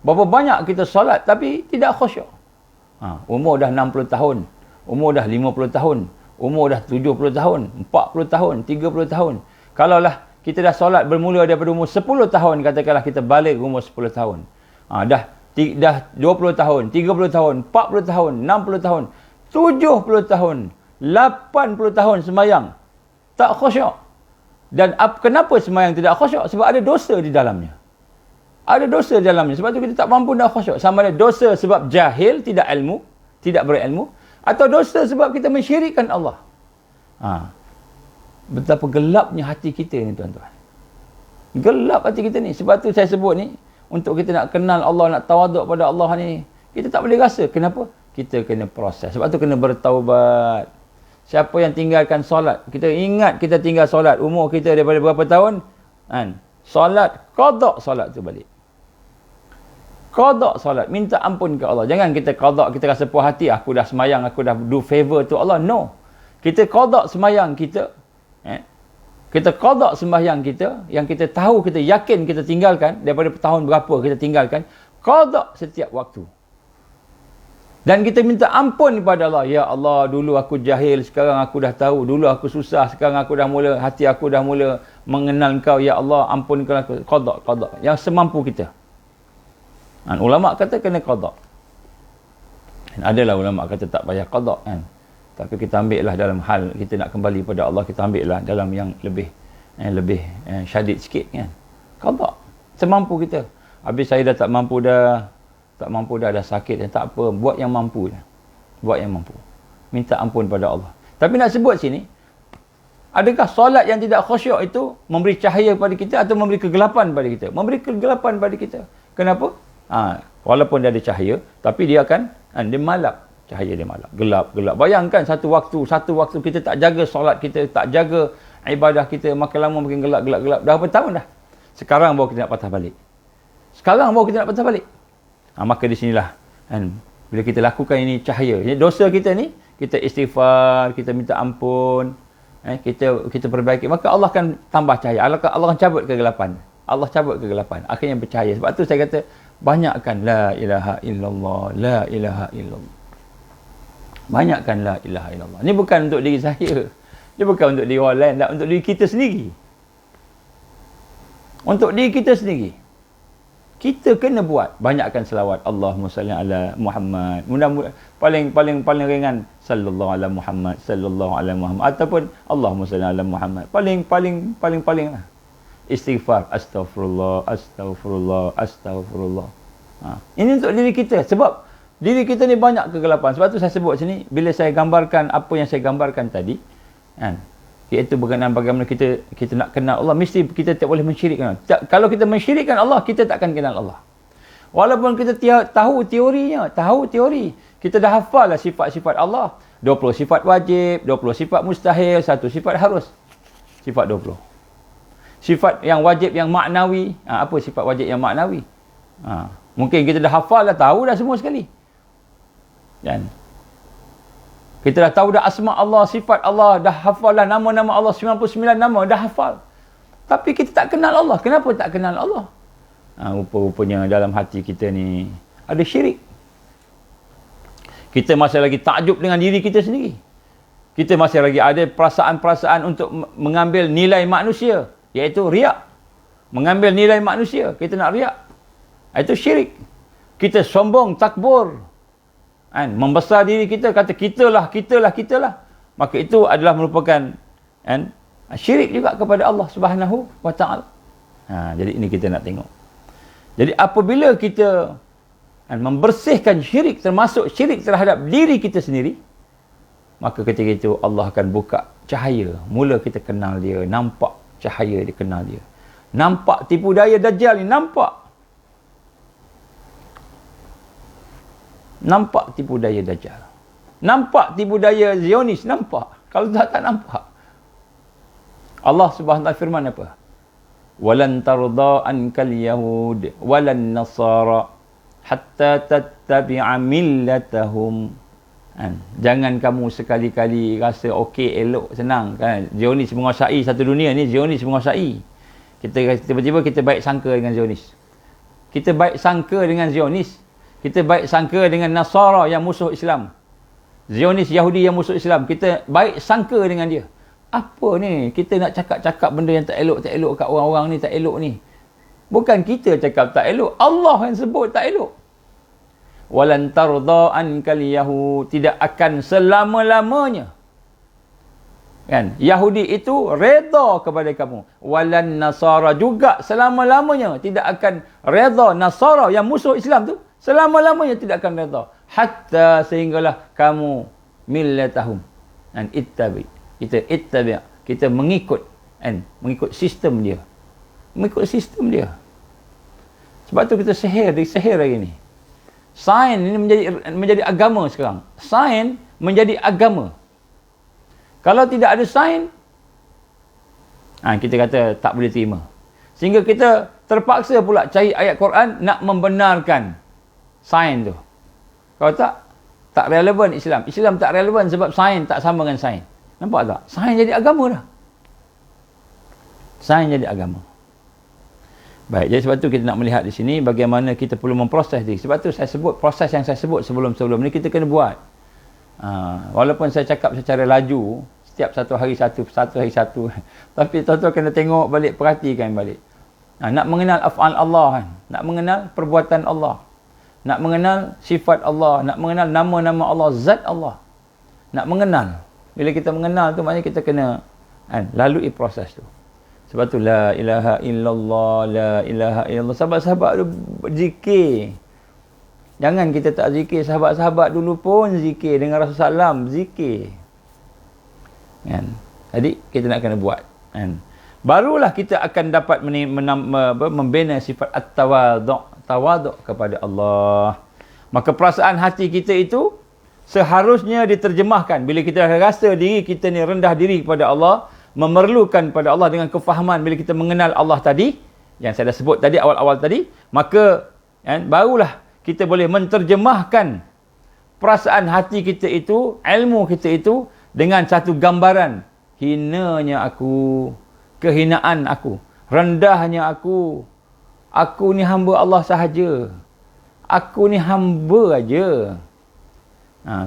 Berapa banyak kita solat tapi tidak khusyuk. Umur dah 60 tahun, umur dah 50 tahun, umur dah 70 tahun, 40 tahun, 30 tahun. Kalaulah kita dah solat bermula daripada umur 10 tahun, katakanlah kita balik umur 10 tahun. Dah 20 tahun, 30 tahun, 40 tahun, 60 tahun, 70 tahun, 80 tahun sembahyang. Tak khusyuk. Dan kenapa sembahyang tidak khusyuk? Sebab ada dosa di dalamnya. Ada dosa di dalamnya. Sebab tu kita tak mampu nak khusyuk. Sama ada dosa sebab jahil, tidak ilmu, tidak berilmu. Atau dosa sebab kita mensyirikkan Allah. Betapa gelapnya hati kita ni tuan-tuan. Gelap hati kita ni. Sebab tu saya sebut ni, untuk kita nak kenal Allah, nak tawaduk pada Allah ni, kita tak boleh rasa. Kenapa? Kita kena proses. Sebab tu kena bertaubat. Siapa yang tinggalkan solat, kita ingat kita tinggal solat, umur kita daripada berapa tahun, solat, qada solat tu balik. Qada solat, minta ampun ke Allah. Jangan kita qada, kita rasa puas hati, aku dah semayang, aku dah do favor to Allah. No. Kita qada semayang kita. Kita qada sembahyang kita, yang kita tahu, kita yakin kita tinggalkan, daripada tahun berapa kita tinggalkan, qada setiap waktu. Dan kita minta ampun kepada Allah. Ya Allah, dulu aku jahil, sekarang aku dah tahu. Dulu aku susah, sekarang aku dah mula, hati aku dah mula mengenal Engkau. Ya Allah, ampunkan aku. Qada. Yang semampu kita. Ulama kata kena qada. Adalah ulama kata tak payah qada kan. Tapi kita ambil lah dalam hal kita nak kembali pada Allah, kita ambil lah dalam yang lebih syadid sikit kan. Qada. Semampu kita. Habis saya dah tak mampu dah, dah sakit, tak apa, buat yang mampu je. Buat yang mampu. Minta ampun pada Allah. Tapi nak sebut sini, adakah solat yang tidak khusyuk itu memberi cahaya pada kita atau memberi kegelapan pada kita? Memberi kegelapan pada kita. Kenapa? Walaupun dia ada cahaya, tapi dia akan dia malap. Cahaya dia malap. Gelap. Bayangkan satu waktu kita tak jaga solat kita, tak jaga ibadah kita, makin lama makin gelap. Dah berapa tahun dah? Sekarang baru kita nak patah balik. Maka di sinilah bila kita lakukan ini cahaya, dosa kita ni, kita istighfar, kita minta ampun, kita perbaiki, maka Allah akan tambah cahaya. Allah akan cabut kegelapan. Akhirnya bercahaya. Sebab tu saya kata banyakkan la ilaha illallah, la ilaha illallah. Banyakkan la ilaha illallah. Ini bukan untuk diri saya. Dia bukan untuk diri orang lain, tak, untuk diri kita sendiri. Untuk diri kita sendiri. Kita kena buat, banyakkan selawat. Allahumma salli ala Muhammad. Mudah-mudahan paling ringan sallallahu ala Muhammad, sallallahu ala Muhammad, ataupun Allahumma salli ala Muhammad. Paling lah. Istighfar, astagfirullah. Ini untuk diri kita, sebab diri kita ni banyak kegelapan. Sebab tu saya sebut sini, bila saya gambarkan apa yang saya gambarkan tadi, iaitu berkenaan bagaimana kita nak kenal Allah, mesti kita tak boleh mensyirikkan Allah. Kalau kita mensyirikkan Allah, kita takkan kenal Allah. Walaupun kita tahu teorinya, kita dah hafal lah sifat-sifat Allah. 20 sifat wajib, 20 sifat mustahil, 1 sifat harus. Sifat 20. Sifat yang wajib yang maknawi. Apa sifat wajib yang maknawi? Mungkin kita dah hafal dah, tahu dah semua sekali. Dan kita dah tahu dah asma Allah, sifat Allah, dah hafal dah nama-nama Allah, 99 nama dah hafal. Tapi kita tak kenal Allah. Kenapa tak kenal Allah? Rupa-rupanya dalam hati kita ni ada syirik. Kita masih lagi takjub dengan diri kita sendiri. Kita masih lagi ada perasaan-perasaan untuk mengambil nilai manusia, iaitu riak. Mengambil nilai manusia, kita nak riak. Itu syirik. Kita sombong, takbur. Membesar diri kita, kata kitalah. Maka itu adalah merupakan syirik juga kepada Allah Subhanahu wa ta'ala. Jadi ini kita nak tengok. Jadi apabila kita membersihkan syirik, termasuk syirik terhadap diri kita sendiri, maka ketika itu Allah akan buka cahaya. Mula kita kenal dia, nampak cahaya dia, kenal dia. Nampak tipu daya Dajjal ni, nampak tipu daya Dajjal. Nampak tipu daya Zionis, nampak. Kalau tak nampak. Allah Subhanahu wa taala firman apa? Walan tarda ankal yahud walan nasara hatta tattabi'a millatahum. Jangan kamu sekali-kali rasa okey, elok, senang kan. Zionis menguasai satu dunia ni, Zionis menguasai. Kita tiba-tiba kita baik sangka dengan Zionis. Kita baik sangka dengan Nasara yang musuh Islam. Zionis Yahudi yang musuh Islam, kita baik sangka dengan dia. Apa ni? Kita nak cakap-cakap benda yang tak elok kat orang-orang ni, tak elok ni. Bukan kita cakap tak elok, Allah yang sebut tak elok. Walan tarda ankal yahud, tidak akan selama-lamanya. Kan? Yahudi itu redha kepada kamu. Walan nasara juga selama-lamanya tidak akan redha. Nasara yang musuh Islam tu selama-lamanya tidak akan redha. Hatta sehinggalah kamu millatahum. Dan ittabi. Kita mengikut, kan? Mengikut sistem dia. Mengikut sistem dia. Sebab tu kita sihir hari ni. Sains ini menjadi agama sekarang. Sains menjadi agama. Kalau tidak ada sains, kita kata tak boleh terima. Sehingga kita terpaksa pula cari ayat Quran nak membenarkan sains tu. Kalau tak relevan Islam. Islam tak relevan sebab sains tak sama dengan sains. Nampak tak? Sains jadi agama dah. Sains jadi agama. Baik, jadi sebab tu kita nak melihat di sini bagaimana kita perlu memproses diri. Sebab tu saya sebut proses yang saya sebut sebelum-sebelum ni kita kena buat. Walaupun saya cakap secara laju, setiap satu hari satu, tapi tuan-tuan kena tengok balik, perhatikan balik. Nak mengenal af'al Allah kan? Nak mengenal perbuatan Allah. Nak mengenal sifat Allah, nak mengenal nama-nama Allah, zat Allah. Nak mengenal. Bila kita mengenal tu maknanya kita kena lalui proses tu. Sebab tu la ilaha illallah, la ilaha illallah. Sahabat-sahabat tu zikir. Jangan kita tak zikir. Sahabat-sahabat dulu pun zikir. Dengan Rasulullah SAW zikir. Kan? Jadi kita nak kena buat. Kan? Barulah kita akan dapat membina sifat tawaduk kepada Allah. Maka perasaan hati kita itu seharusnya diterjemahkan. Bila kita rasa diri kita ni rendah diri kepada Allah, memerlukan pada Allah dengan kefahaman, bila kita mengenal Allah tadi, yang saya dah sebut tadi awal-awal tadi, maka barulah kita boleh menterjemahkan perasaan hati kita itu, ilmu kita itu dengan satu gambaran. Hinanya aku, kehinaan aku, rendahnya aku ni hamba Allah sahaja, aku ni hamba aja.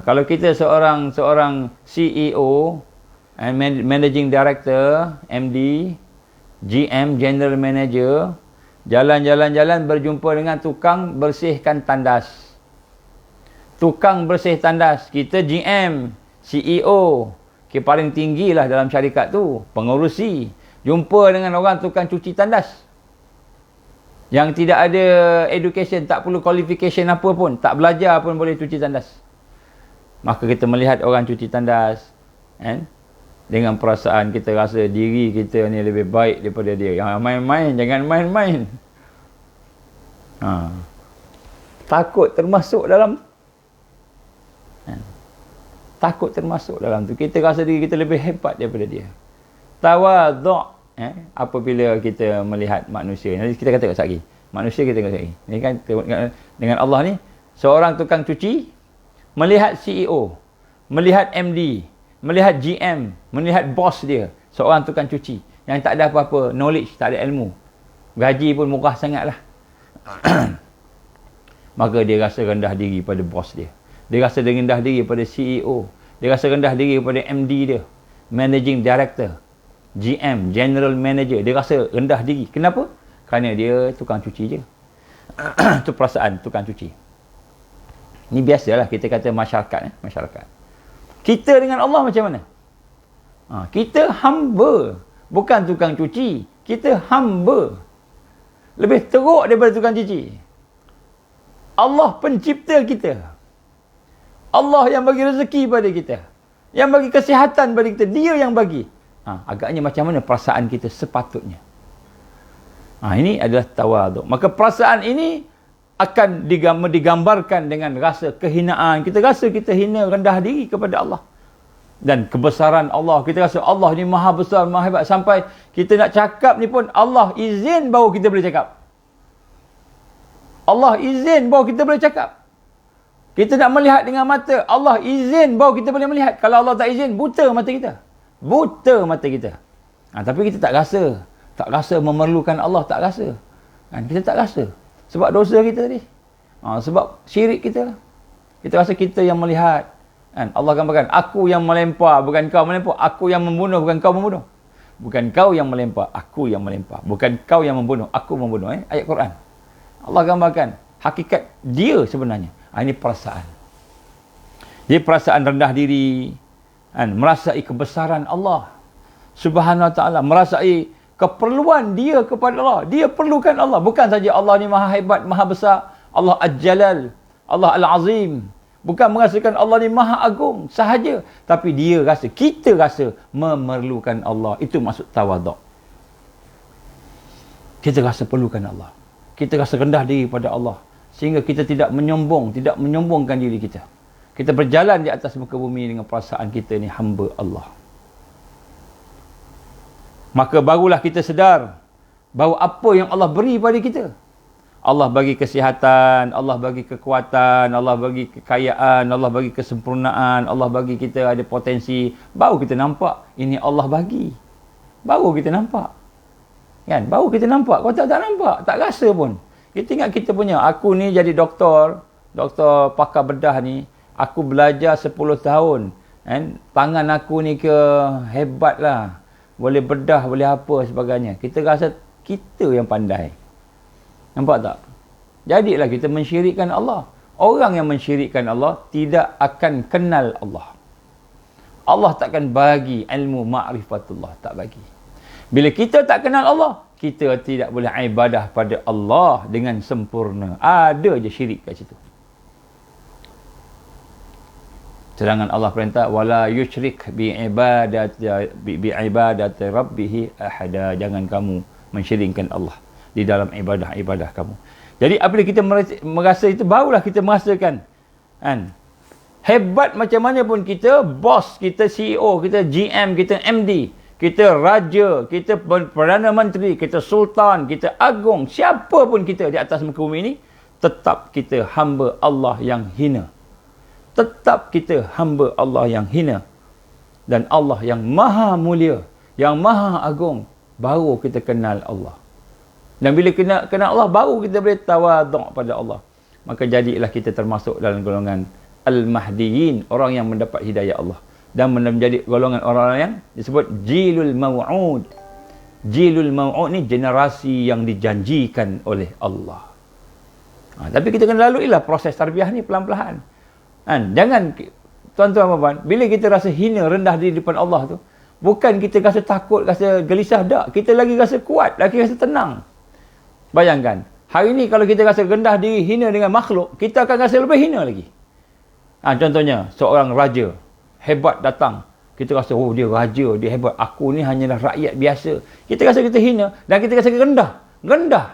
Kalau kita seorang CEO, Managing Director, MD, GM, General Manager, jalan-jalan berjumpa dengan tukang bersihkan tandas. Tukang bersih tandas, kita GM, CEO, paling tinggi lah dalam syarikat tu, pengurusi. Jumpa dengan orang tukang cuci tandas. Yang tidak ada education, tak perlu qualification apa pun, tak belajar pun boleh cuci tandas. Maka kita melihat orang cuci tandas, dengan perasaan kita rasa diri kita ni lebih baik daripada dia. Yang main-main, jangan main-main. Takut termasuk dalam tu. Kita rasa diri kita lebih hebat daripada dia. Tawaduk, apabila kita melihat manusia. Nanti kita kata sekali. Manusia kita tengok sekali. Ni kan dengan Allah ni, seorang tukang cuci melihat CEO, melihat MD, melihat GM, melihat bos dia, seorang tukang cuci yang tak ada apa-apa knowledge, tak ada ilmu, gaji pun murah sangatlah. Maka dia rasa rendah diri pada bos dia. Dia rasa rendah diri pada CEO. Dia rasa rendah diri pada MD dia, Managing Director, GM, General Manager. Dia rasa rendah diri. Kenapa? Kerana dia tukang cuci je. Itu perasaan tukang cuci. Ini biasalah kita kata masyarakat. Masyarakat. Kita dengan Allah macam mana? Kita hamba. Bukan tukang cuci. Kita hamba. Lebih teruk daripada tukang cuci. Allah pencipta kita. Allah yang bagi rezeki pada kita. Yang bagi kesihatan pada kita. Dia yang bagi. Agaknya macam mana perasaan kita sepatutnya. Ini adalah tawaduk. Maka perasaan ini akan digambarkan dengan rasa kehinaan. Kita rasa kita hina, rendah diri kepada Allah. Dan kebesaran Allah. Kita rasa Allah ni maha besar, maha hebat. Sampai kita nak cakap ni pun Allah izin baru kita boleh cakap. Allah izin baru kita boleh cakap. Kita nak melihat dengan mata, Allah izin baru kita boleh melihat. Kalau Allah tak izin, buta mata kita. Buta mata kita. Tapi kita tak rasa. Tak rasa memerlukan Allah, tak rasa. Kita tak rasa. Sebab dosa kita tadi. Sebab syirik kita lah. Kita rasa kita yang melihat. Kan? Allah gambarkan, aku yang melempar, bukan kau melempar. Aku yang membunuh, bukan kau membunuh. Bukan kau yang melempar, aku yang melempar. Bukan kau yang membunuh, aku membunuh. Ayat Quran. Allah gambarkan hakikat dia sebenarnya. Ini perasaan. Dia perasaan rendah diri, kan? Merasai kebesaran Allah Subhanahu wa ta'ala, merasai keperluan dia kepada Allah. Dia perlukan Allah. Bukan saja Allah ni maha hebat, maha besar, Allah Al-Jalal, Allah Al-Azim. Bukan merasakan Allah ni maha agung sahaja, tapi dia rasa, kita rasa memerlukan Allah. Itu maksud tawaduk. Kita rasa perlukan Allah. Kita rasa rendah diri pada Allah, sehingga kita tidak menyombong, tidak menyombongkan diri kita. Kita berjalan di atas muka bumi dengan perasaan kita ni hamba Allah. Maka barulah kita sedar bahawa apa yang Allah beri pada kita. Allah bagi kesihatan, Allah bagi kekuatan, Allah bagi kekayaan, Allah bagi kesempurnaan, Allah bagi kita ada potensi. Baru kita nampak ini Allah bagi. Baru kita nampak. Kan? Baru kita nampak. Kalau tak nampak, tak rasa pun. Kita ingat kita punya, aku ni jadi doktor pakar bedah ni, aku belajar 10 tahun. Kan? Tangan aku ni hebat lah. Boleh bedah, boleh apa sebagainya. Kita rasa kita yang pandai. Nampak tak? Jadilah kita mensyirikkan Allah. Orang yang mensyirikkan Allah tidak akan kenal Allah. Allah takkan bagi ilmu ma'rifatullah. Tak bagi. Bila kita tak kenal Allah, kita tidak boleh ibadah pada Allah dengan sempurna. Ada je syirik kat situ. Sedangkan Allah perintah wala yusyrik bi ibadati rabbih ahada. Jangan kamu mensyirikkan Allah di dalam ibadah-ibadah kamu. Jadi apabila kita merasa itu, barulah kita merasakan, kan? Hebat macam mana pun kita, bos kita, CEO kita, GM kita, MD, kita raja, kita Perdana Menteri, kita Sultan, kita Agung, siapa pun kita di atas muka bumi ini, tetap kita hamba Allah yang hina. Tetap kita hamba Allah yang hina. Dan Allah yang maha mulia, yang maha agung, baru kita kenal Allah. Dan bila kenal Allah, baru kita boleh tawaduk pada Allah. Maka jadilah kita termasuk dalam golongan Al-Mahdiyin, orang yang mendapat hidayah Allah. Dan menjadi golongan orang-orang yang disebut Jilul Maw'ud. Jilul Maw'ud ni generasi yang dijanjikan oleh Allah. Tapi kita kena laluilah proses tarbiyah ni pelan-pelan. Jangan, tuan-tuan puan, bila kita rasa hina, rendah diri depan Allah tu, bukan kita rasa takut, rasa gelisah, tak. Kita lagi rasa kuat, lagi rasa tenang. Bayangkan, hari ni kalau kita rasa rendah diri, hina dengan makhluk, kita akan rasa lebih hina lagi. Contohnya, seorang raja hebat datang. Kita rasa, oh dia raja, dia hebat. Aku ni hanyalah rakyat biasa. Kita rasa kita hina dan kita rasa rendah. Rendah.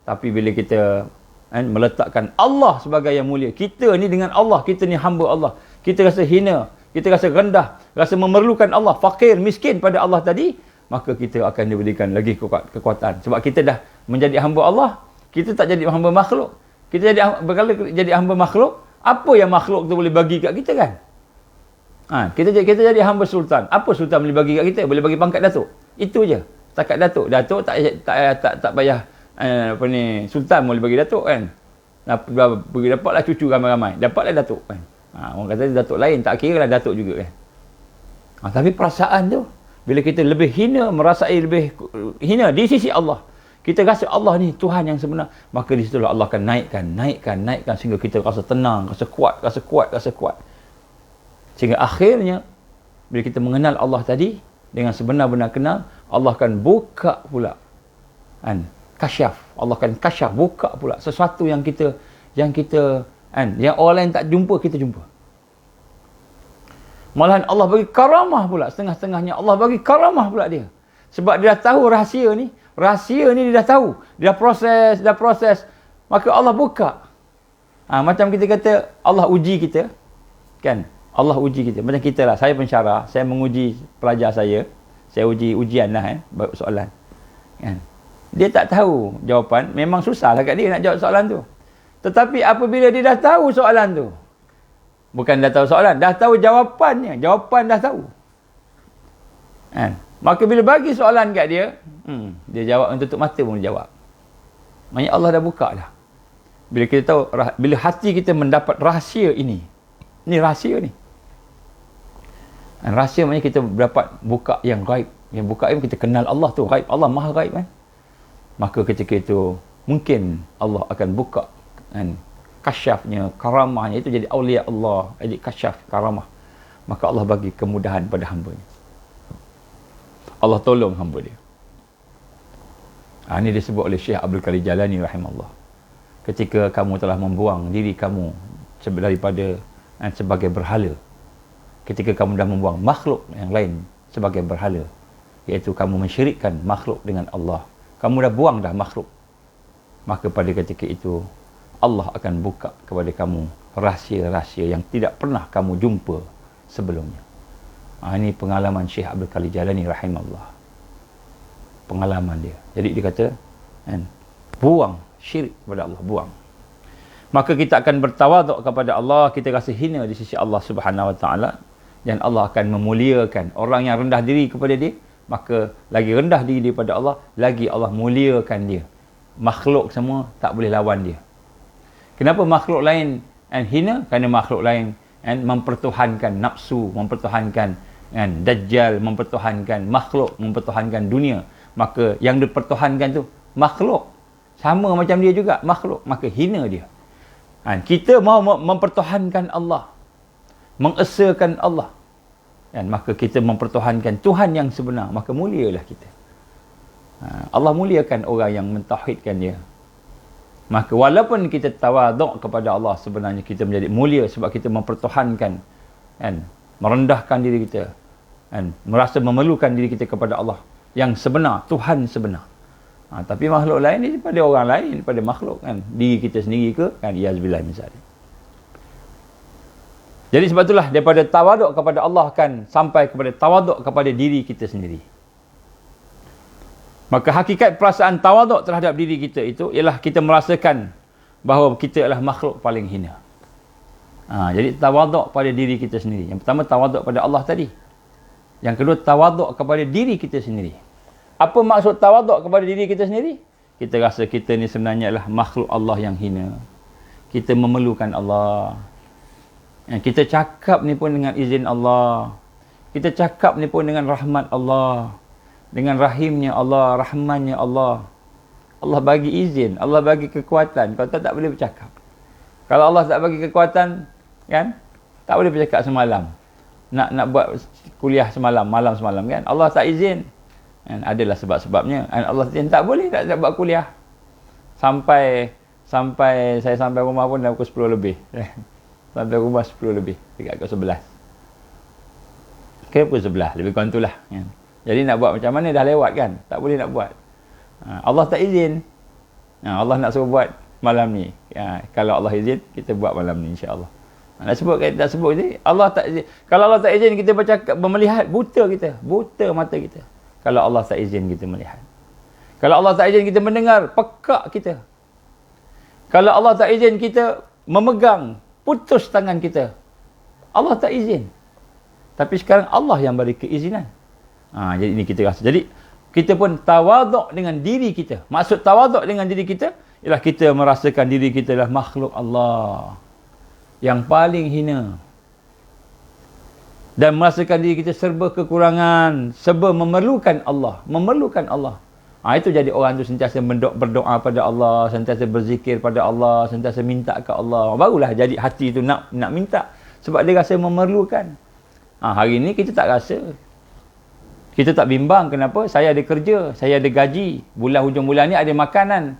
Tapi bila kita meletakkan Allah sebagai yang mulia, kita ni dengan Allah, kita ni hamba Allah, kita rasa hina, kita rasa rendah, rasa memerlukan Allah, fakir, miskin pada Allah tadi, maka kita akan diberikan lagi kekuatan. Sebab kita dah menjadi hamba Allah, kita tak jadi hamba makhluk. Kita jadi hamba makhluk, apa yang makhluk tu boleh bagi kat kita kan? Kita jadi hamba sultan. Apa sultan boleh bagi kat kita? Boleh bagi pangkat datuk. Itu je. Setakat datuk. Datuk tak payah sultan boleh bagi datuk kan. Dapatlah cucu ramai-ramai. Dapatlah datuk kan. Orang kata datuk lain, tak kira lah datuk juga kan. Tapi perasaan tu, bila kita lebih hina, merasai lebih hina di sisi Allah, kita rasa Allah ni Tuhan yang sebenar, maka di situlah Allah akan naikkan sehingga kita rasa tenang, rasa kuat. Sehingga akhirnya bila kita mengenal Allah tadi dengan sebenar-benar kenal, Allah akan buka pula kasyaf. Allah akan kasyaf, buka pula sesuatu yang orang lain tak jumpa, kita jumpa. Malahan Allah bagi karamah pula, setengah-setengahnya Allah bagi karamah pula dia. Sebab dia dah tahu rahsia ni dia dah tahu. Dia dah proses. Maka Allah buka. Macam kita kata Allah uji kita. Kan? Allah uji kita. Macam kita lah. Saya pensyarah. Saya menguji pelajar saya. Saya uji ujian lah soalan. Kan? Dia tak tahu jawapan. Memang susah lah kat dia nak jawab soalan tu. Tetapi apabila dia dah tahu soalan tu. Bukan dah tahu soalan. Dah tahu jawapannya. Jawapan dah tahu. Kan? Maka bila bagi soalan kat dia, dia jawab, tutup mata pun dia jawab. Maksudnya Allah dah buka dah. Bila kita tahu, bila hati kita mendapat rahsia ini rahsia ni. Dan rahsia maknanya kita dapat buka yang gaib. Yang buka yang kita kenal Allah tu, gaib. Allah maha gaib kan. Maka ketika itu mungkin Allah akan buka kan, kasyafnya, karamahnya, itu jadi awliya Allah, jadi kasyaf, karamah. Maka Allah bagi kemudahan pada hamba-Nya. Allah tolong hamba dia. Ini disebut oleh Syekh Abdul Qadir Jalani rahimahullah. Ketika kamu telah membuang diri kamu daripada sebagai berhala, ketika kamu dah membuang makhluk yang lain sebagai berhala, iaitu kamu mensyirikkan makhluk dengan Allah, kamu dah buang dah makhluk, maka pada ketika itu Allah akan buka kepada kamu rahsia-rahsia yang tidak pernah kamu jumpa sebelumnya. Ini pengalaman Syekh Abdul Qadir Jalani rahimahullah. Pengalaman dia. Jadi dia kata, buang syirik kepada Allah, buang. Maka kita akan bertawaduk kepada Allah, kita rasa hina di sisi Allah Subhanahu Wa Taala, dan Allah akan memuliakan orang yang rendah diri kepada dia, maka lagi rendah diri daripada Allah, lagi Allah muliakan dia. Makhluk semua tak boleh lawan dia. Kenapa makhluk lain hina? Kerana makhluk lain mempertuhankan nafsu, mempertuhankan dajjal, mempertuhankan makhluk, mempertuhankan dunia. Maka yang dipertuhankan tu makhluk, sama macam dia juga makhluk, maka hina dia. Kita mahu mempertuhankan Allah, mengesakan Allah, maka kita mempertuhankan Tuhan yang sebenar, maka mulialah kita. Allah muliakan orang yang mentauhidkan dia. Maka walaupun kita tawaduk kepada Allah, sebenarnya kita menjadi mulia sebab kita mempertuhankan, merendahkan diri kita, merasa memerlukan diri kita kepada Allah yang sebenar, Tuhan sebenar. Tapi makhluk lain ni daripada orang lain, daripada makhluk diri kita sendiri ke iyazbillah misalnya. Jadi sebab itulah daripada tawaduk kepada Allah kan sampai kepada tawaduk kepada diri kita sendiri. Maka hakikat perasaan tawaduk terhadap diri kita itu ialah kita merasakan bahawa kita adalah makhluk paling hina. Jadi tawaduk pada diri kita sendiri. Yang pertama tawaduk pada Allah tadi. Yang kedua tawaduk kepada diri kita sendiri. Apa maksud tawaduk kepada diri kita sendiri? Kita rasa kita ni sebenarnya adalah makhluk Allah yang hina. Kita memerlukan Allah. Kita cakap ni pun dengan izin Allah. Kita cakap ni pun dengan rahmat Allah. Dengan rahimnya Allah, rahmannya Allah. Allah bagi izin, Allah bagi kekuatan. Kalau tak boleh bercakap. Kalau Allah tak bagi kekuatan, tak boleh bercakap semalam. Nak buat kuliah semalam, malam semalam kan. Allah tak izin. Adalah sebab-sebabnya. Allah izin tak boleh nak buat kuliah. Sampai saya sampai rumah pun dah pukul 10 lebih. Sampai rumah 10 lebih. Dekat pukul 11. Pukul 11. Lebih kurang itulah. Jadi nak buat macam mana dah lewat kan. Tak boleh nak buat. Allah tak izin. Allah nak suruh buat malam ni. Kalau Allah izin, kita buat malam ni insya-Allah. Nak sebut kita tak sebut ni, Allah tak izin. Kalau Allah tak izin kita bercakap, melihat, buta kita, buta mata kita. Kalau Allah tak izin kita melihat. Kalau Allah tak izin kita mendengar, pekak kita. Kalau Allah tak izin kita memegang, putus tangan kita. Allah tak izin. Tapi sekarang Allah yang beri keizinan. Jadi ini kita rasa. Jadi kita pun tawaduk dengan diri kita. Maksud tawaduk dengan diri kita ialah kita merasakan diri kita adalah makhluk Allah yang paling hina. Dan merasakan diri kita serba kekurangan, serba memerlukan Allah, memerlukan Allah. Itu jadi orang tu sentiasa berdoa pada Allah, sentiasa berzikir pada Allah, sentiasa minta ke Allah. Barulah jadi hati tu nak minta sebab dia rasa memerlukan. Hari ni kita tak rasa. Kita tak bimbang kenapa? Saya ada kerja, saya ada gaji. Hujung bulan ni ada makanan.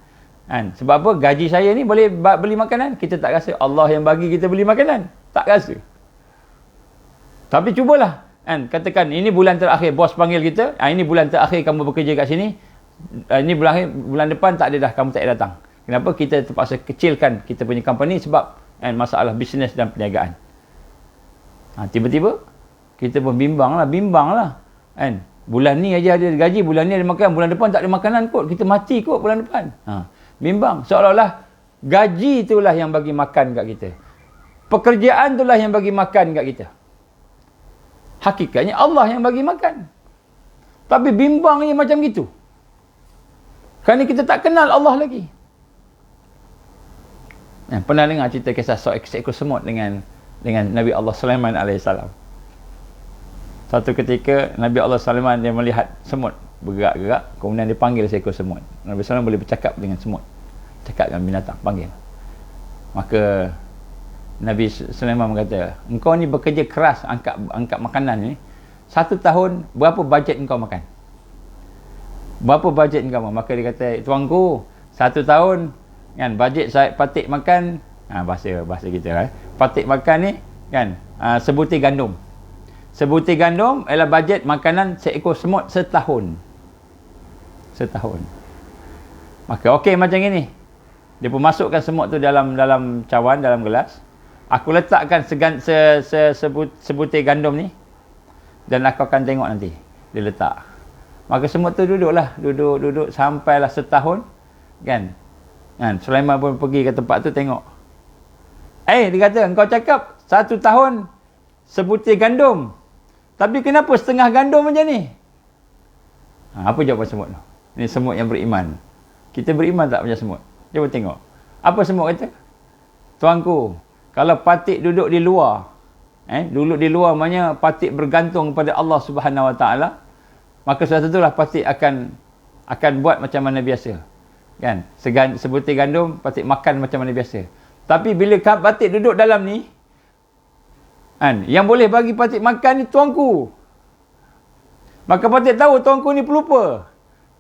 Sebab apa? Gaji saya ni boleh beli makanan. Kita tak rasa Allah yang bagi kita beli makanan. Tak rasa. Tapi cubalah. Katakan ini bulan terakhir bos panggil kita. Ini bulan terakhir kamu bekerja kat sini. Ini bulan depan tak ada dah, kamu tak datang. Kenapa? Kita terpaksa kecilkan kita punya company sebab masalah bisnes dan perniagaan. Tiba-tiba kita pun bimbang lah. Bulan ni aja ada gaji, bulan ni ada makan, bulan depan tak ada makanan kot, kita mati kot bulan depan. Bimbang. Seolah-olah gaji itulah yang bagi makan kat kita. Pekerjaan itulah yang bagi makan kat kita. Hakikatnya Allah yang bagi makan. Tapi bimbangnya macam gitu. Kerana kita tak kenal Allah lagi. Pernah dengar cerita kisah seekor semut dengan Nabi Allah Sulaiman AS. Satu ketika Nabi Allah Sulaiman dia melihat semut bergerak-gerak, kemudian dia panggil seekor semut. Nabi Sulaiman boleh bercakap dengan semut, cakap dengan binatang, panggil. Maka Nabi Sulaiman berkata, engkau ni bekerja keras angkat makanan ni, 1 tahun berapa bajet engkau makan? Berapa bajet engkau makan? Maka dia kata, tuanku, 1 tahun kan bajet saya patik makan, bahasa kita patik makan ni kan, sebutir gandum. Sebutir gandum ialah bajet makanan seekor semut setahun. Maka okey macam ini. Dia pun masukkan semut tu dalam cawan, dalam gelas. Aku letakkan sebutir gandum ni dan aku akan tengok nanti. Dia letak. Maka semut tu duduklah, duduk sampailah setahun kan. Sulaiman pun pergi ke tempat tu tengok. Dia kata, engkau cakap 1 tahun sebutir gandum. Tapi kenapa setengah gandum macam ni? Apa jawapan semut tu? Ini semut yang beriman. Kita beriman tak macam semut? Cuba tengok. Apa semut kata? Tuanku, kalau patik duduk di luar, duduk di luar maknanya patik bergantung kepada Allah Subhanahu Wa Taala, maka suatu itulah patik akan buat macam mana biasa. Kan? Sebutir gandum, patik makan macam mana biasa. Tapi bila patik duduk dalam ni, yang boleh bagi patik makan ni tuanku. Maka patik tahu tuanku ni pelupa.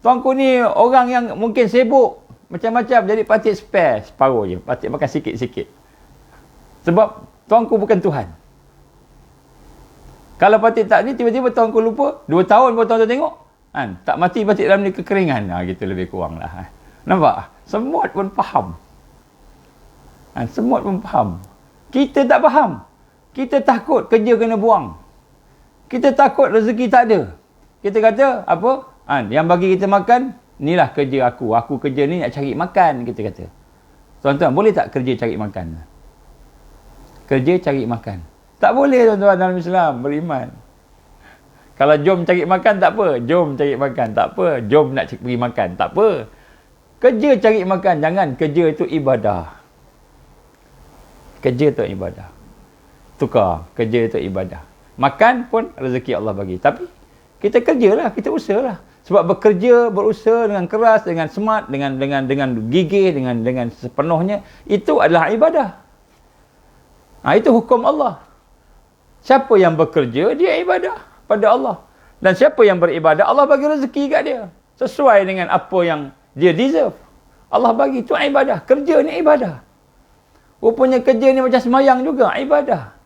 Tuanku ni orang yang mungkin sibuk macam-macam, jadi patik spare separuh je, patik makan sikit-sikit. Sebab tuanku bukan Tuhan. Kalau patik tak ni, tiba-tiba tuanku lupa, 2 tahun baru tuan-tuan tengok, tak mati patik dalam ni kekeringan. Gitu lebih kurang lah. Nampak? Semut pun faham. Semut pun faham. Kita tak faham. Kita takut kerja kena buang. Kita takut rezeki tak ada. Kita kata, apa? Yang bagi kita makan, inilah kerja aku. Aku kerja ni nak cari makan, kita kata. Tuan-tuan, boleh tak kerja cari makan? Kerja cari makan. Tak boleh tuan-tuan dalam Islam, beriman. Kalau jom cari makan, tak apa. Jom cari makan, tak apa. Jom nak pergi makan, tak apa. Kerja cari makan, jangan kerja itu ibadah. Kerja itu ibadah. Tukar, kerja itu ibadah. Makan pun rezeki Allah bagi. Tapi kita kerjalah, kita usahalah. Sebab berusaha dengan keras, dengan smart, dengan gigih, dengan sepenuhnya, itu adalah ibadah. Itu hukum Allah. Siapa yang bekerja, dia ibadah pada Allah. Dan siapa yang beribadah, Allah bagi rezeki kat dia. Sesuai dengan apa yang dia deserve. Allah bagi, itu ibadah. Kerja ni ibadah. Rupanya kerja ni macam semayang juga, ibadah.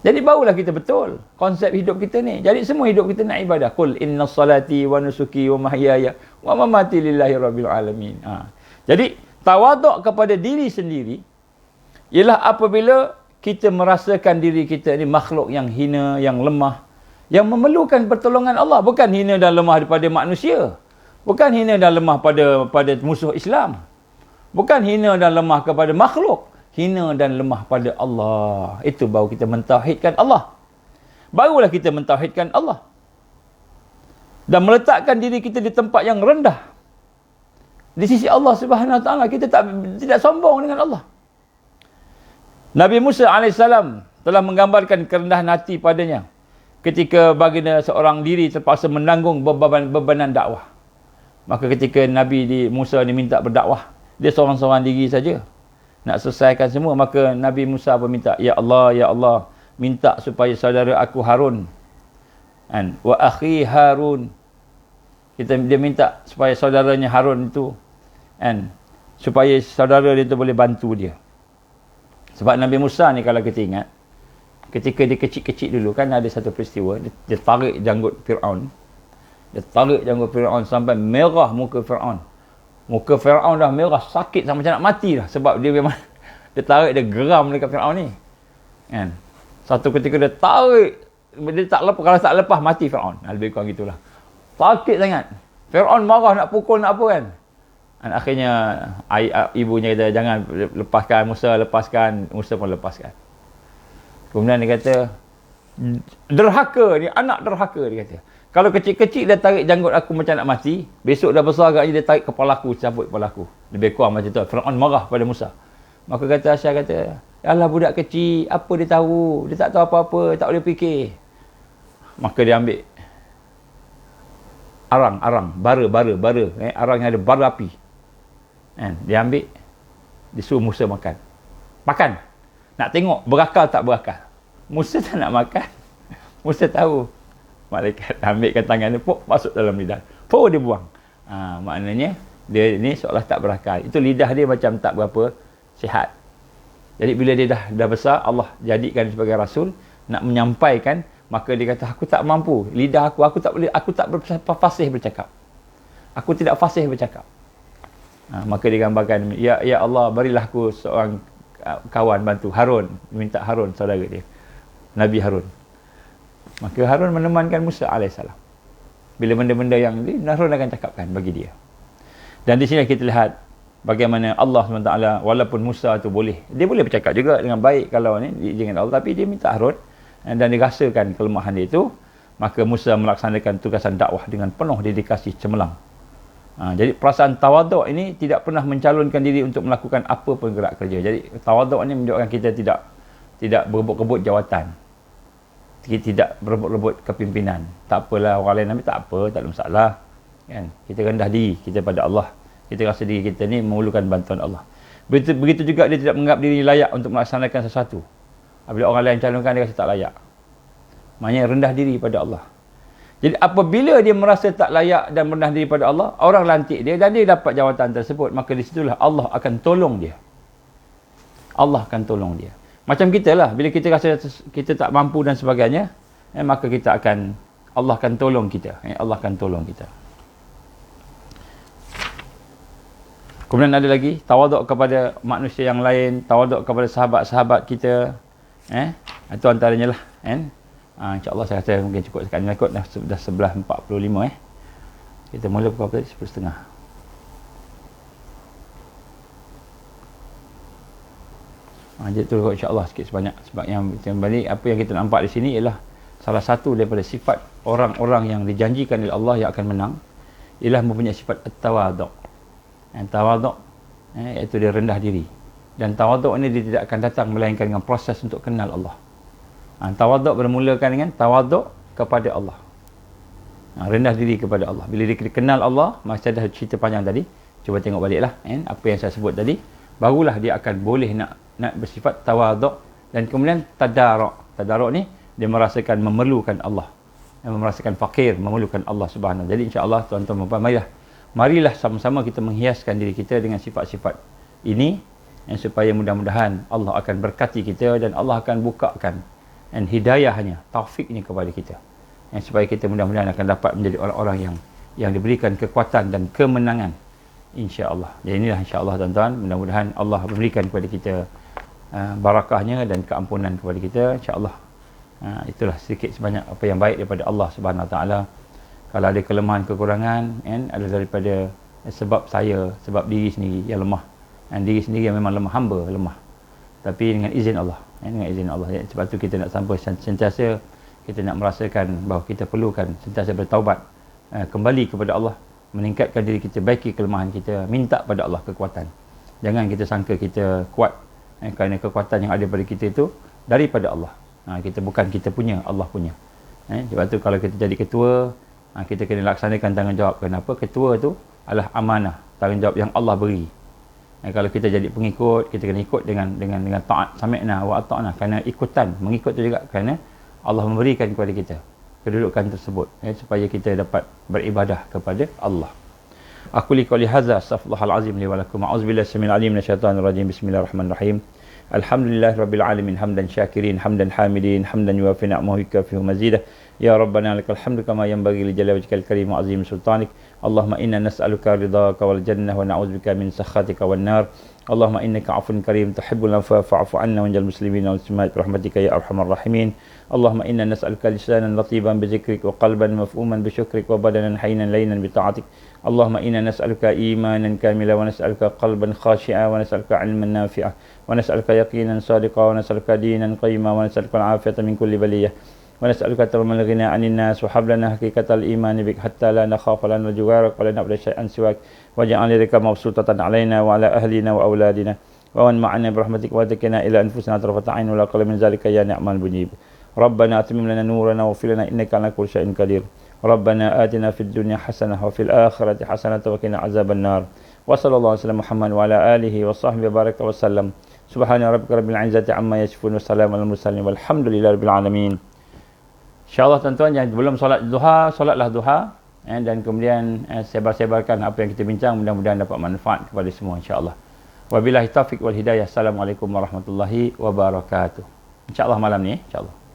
Jadi barulah kita betul konsep hidup kita ni. Jadi semua hidup kita nak ibadah. Qul inna salati wa nusuki wa mahyaya wa mamati lillahi rabbil alamin. Jadi tawaduk kepada diri sendiri ialah apabila kita merasakan diri kita ni makhluk yang hina, yang lemah, yang memerlukan pertolongan Allah. Bukan hina dan lemah daripada manusia. Bukan hina dan lemah pada musuh Islam. Bukan hina dan lemah kepada makhluk. Hina dan lemah pada Allah. Itu baru kita mentauhidkan Allah. Barulah kita mentauhidkan Allah. Dan meletakkan diri kita di tempat yang rendah. Di sisi Allah Subhanahu Wa Taala, kita tidak sombong dengan Allah. Nabi Musa AS telah menggambarkan kerendahan hati padanya ketika baginda seorang diri terpaksa menanggung bebanan dakwah. Maka ketika Nabi Musa ni minta berdakwah, dia seorang-seorang diri saja nak selesaikan semua, maka Nabi Musa pun minta, ya Allah, minta supaya saudara aku Harun wa akhi Harun, dia minta supaya saudaranya Harun itu supaya saudara dia tu boleh bantu dia. Sebab Nabi Musa ni kalau kita ingat, ketika dia kecil-kecil dulu kan ada satu peristiwa, dia tarik janggut Fir'aun. Dia tarik janggut Fir'aun sampai merah muka Fir'aun. Muka Fir'aun dah merah, sakit sampai macam nak mati dah. Sebab dia memang, dia tarik, dia geram dekat Fir'aun ni. Kan? Satu ketika dia tarik, dia tak lepas, kalau tak lepas mati Fir'aun. Lebih kurang gitulah. Sakit sangat. Fir'aun marah nak pukul, nak apa kan. Dan akhirnya ibunya kata, jangan lepaskan Musa, lepaskan. Musa pun lepaskan. Kemudian dia kata, derhaka ni, anak derhaka dia kata. Kalau kecil-kecil dia tarik janggut aku macam nak mati, besok dah besar agaknya dia tarik kepala aku, cabut kepala aku. Lebih kurang macam tu. Fir'aun marah pada Musa. Maka kata Aisyah kata, Alah budak kecil, apa dia tahu? Dia tak tahu apa-apa, tak boleh fikir. Maka dia ambil arang, bara. Arang yang ada bara api. Dia ambil, dia suruh Musa makan. Makan. Nak tengok berakal tak berakal. Musa tak nak makan. Musa tahu. Malaikat ambilkan tangan dia, masuk dalam lidah. Dia buang. Maknanya, dia ni seolah tak berakal. Itu lidah dia macam tak berapa sihat. Jadi bila dia dah besar, Allah jadikan dia sebagai Rasul, nak menyampaikan, maka dia kata, aku tak mampu. Lidah aku tak boleh, aku tak fasih bercakap. Aku tidak fasih bercakap. Maka dia gambarkan, ya Allah, berilah aku seorang kawan bantu. Harun, minta Harun, saudara dia. Nabi Harun. Maka Harun menemankan Musa AS. Bila benda-benda yang ni, Harun akan cakapkan bagi dia. Dan di sini kita lihat, bagaimana Allah SWT, walaupun Musa tu boleh, dia boleh bercakap juga dengan baik kalau ni diizinkan Allah, tapi dia minta Harun dan dirasakan kelemahan dia itu, maka Musa melaksanakan tugasan dakwah dengan penuh dedikasi cemerlang. Jadi perasaan tawaduk ini tidak pernah mencalonkan diri untuk melakukan apa pun gerak kerja. Jadi tawaduk ini menunjukkan kita tidak berebut-rebut jawatan, kita tidak berebut-rebut kepimpinan. Tak apalah orang lain ambil, tak apa, tak ada masalah, kan? Kita rendah diri kita pada Allah. Kita rasa diri kita ni memerlukan bantuan Allah. Begitu juga dia tidak menganggap diri layak untuk melaksanakan sesuatu. Apabila orang lain calonkan, dia rasa tak layak. Maknanya rendah diri pada Allah. Jadi apabila dia merasa tak layak dan rendah diri pada Allah, orang lantik dia dan dia dapat jawatan tersebut, maka di situlah Allah akan tolong dia. Allah akan tolong dia. Macam kita lah, bila kita rasa kita tak mampu dan sebagainya, maka Allah akan tolong kita. Allah akan tolong kita. Kemudian ada lagi, tawaduk kepada manusia yang lain, tawaduk kepada sahabat-sahabat kita. Itu antaranya lah. InsyaAllah saya rasa mungkin cukup sekat ni. Dah 11.45. Kita mula pukul tadi 10.30. Jadi tu insyaAllah sikit sebanyak. Sebab yang balik, apa yang kita nampak di sini ialah salah satu daripada sifat orang-orang yang dijanjikan oleh Allah yang akan menang, ialah mempunyai sifat tawaduk. Tawaduk iaitu dia rendah diri. Dan tawaduk ini dia tidak akan datang melainkan dengan proses untuk kenal Allah. Tawaduk bermulakan dengan tawaduk kepada Allah. Rendah diri kepada Allah. Bila dia kenal Allah, masa dah cerita panjang tadi, cuba tengok baliklah apa yang saya sebut tadi, barulah dia akan boleh nak bersifat tawaduk. Dan kemudian tadaruk. Tadaruk ni dia merasakan memerlukan Allah, merasakan fakir, memerlukan Allah Subhanahu. Jadi insya-Allah tuan-tuan dan puan, marilah sama-sama kita menghiaskan diri kita dengan sifat-sifat ini, supaya mudah-mudahan Allah akan berkati kita dan Allah akan bukakan hidayahnya, taufiknya kepada kita, supaya kita mudah-mudahan akan dapat menjadi orang-orang yang diberikan kekuatan dan kemenangan, insya-Allah. Jadi inilah insya-Allah tuan-tuan, mudah-mudahan Allah memberikan kepada kita barakahnya dan keampunan kepada kita, insya-Allah. Itulah sedikit sebanyak apa yang baik daripada Allah Subhanahu Wa Taala. Kalau ada kelemahan kekurangan, ada daripada sebab diri sendiri yang lemah, diri sendiri yang memang lemah, hamba lemah, tapi dengan izin Allah, dengan izin Allah. Sebab tu kita nak sampai sentiasa kita nak merasakan bahawa kita perlukan sentiasa bertaubat, kembali kepada Allah, meningkatkan diri kita, baiki kelemahan kita, minta pada Allah kekuatan. Jangan kita sangka kita kuat, kerana kekuatan yang ada pada kita itu daripada Allah. Kita bukan kita punya, Allah punya. Sebab tu kalau kita jadi ketua, kita kena laksanakan tanggungjawab. Kenapa? Ketua tu adalah amanah, tanggungjawab yang Allah beri. Kalau kita jadi pengikut, kita kena ikut dengan taat, sami'na wa ata'na, kerana ikutan, mengikut tu juga kerana Allah memberikan kepada kita kedudukan tersebut, supaya kita dapat beribadah kepada Allah. Aku li qouli hadza, astaghfirullahal azim li wa lakum, a'udzubillahi samil alim minasyaitonir rajim. Bismillahirrahmanirrahim. Alhamdulillahirabbil alamin, hamdan syakirin, hamdan hamidin, hamdan yuwafi ni'amahu yukafi'u mazidah. Ya Rabbana lakal hamdu kama yanbaghi li jalali wajhikal karim wa azim sultanik. Allahumma inna nas'aluka ridhaka wal jannah wa na'udzubika min sakhatika wan nar. Allahumma innaka 'afuwun karim tuhibbul 'afwa fa'fu 'anna wa anjal muslimin wal muslimat bi rahmatika ya arhamar rahimin. Allahumma inna nas'aluka lisanan latiban bi dzikrik wa qalban maf'uman bi syukrik wa badanan haynan laynan bi ta'atik. Allahumma inna nas'aluka imanan kamila wa nas'aluka qalban khashi'a wa nas'aluka 'ilman nafi'a wa nas'aluka yaqinan sadiqa wa nas'aluka dinan qayyima wa nas'aluka al-'afiyata min kulli baliyah. ونسألك تمام الغنى عن الناس وهب لنا حقيقة الإيمان بك حتى لا نخاف لنا جوارك ولا نعبد شيئا سواك واجعل يدك مبسوطة علينا وعلى أهلنا وأولادنا wa ma'ana bi rahmatika wa takina ila anfusina tarfata 'ain wa la aqalla min zalika ya ni'mal mujib. Rabbana atmim lana nurana waghfir lana innaka 'ala kulli syai'in qadir. Rabbana atina fid dunya hasanah wa fil akhirati hasanah wa qina azaban nar. Wa sallallahu alaihi wasallam Muhammad wa ala alihi wa sahbihi baraka wa sallam. Subhana rabbika rabbil izzati amma yasifun wa salamun alal mursalin walhamdulillahi rabbil alamin. InsyaAllah tuan-tuan, yang belum solat duha, solatlah duha. Dan kemudian sebar-sebarkan apa yang kita bincang, mudah-mudahan dapat manfaat kepada semua insyaAllah. Wabillahi taufiq wal hidayah. Assalamualaikum warahmatullahi wabarakatuh. InsyaAllah malam ni, insyaAllah.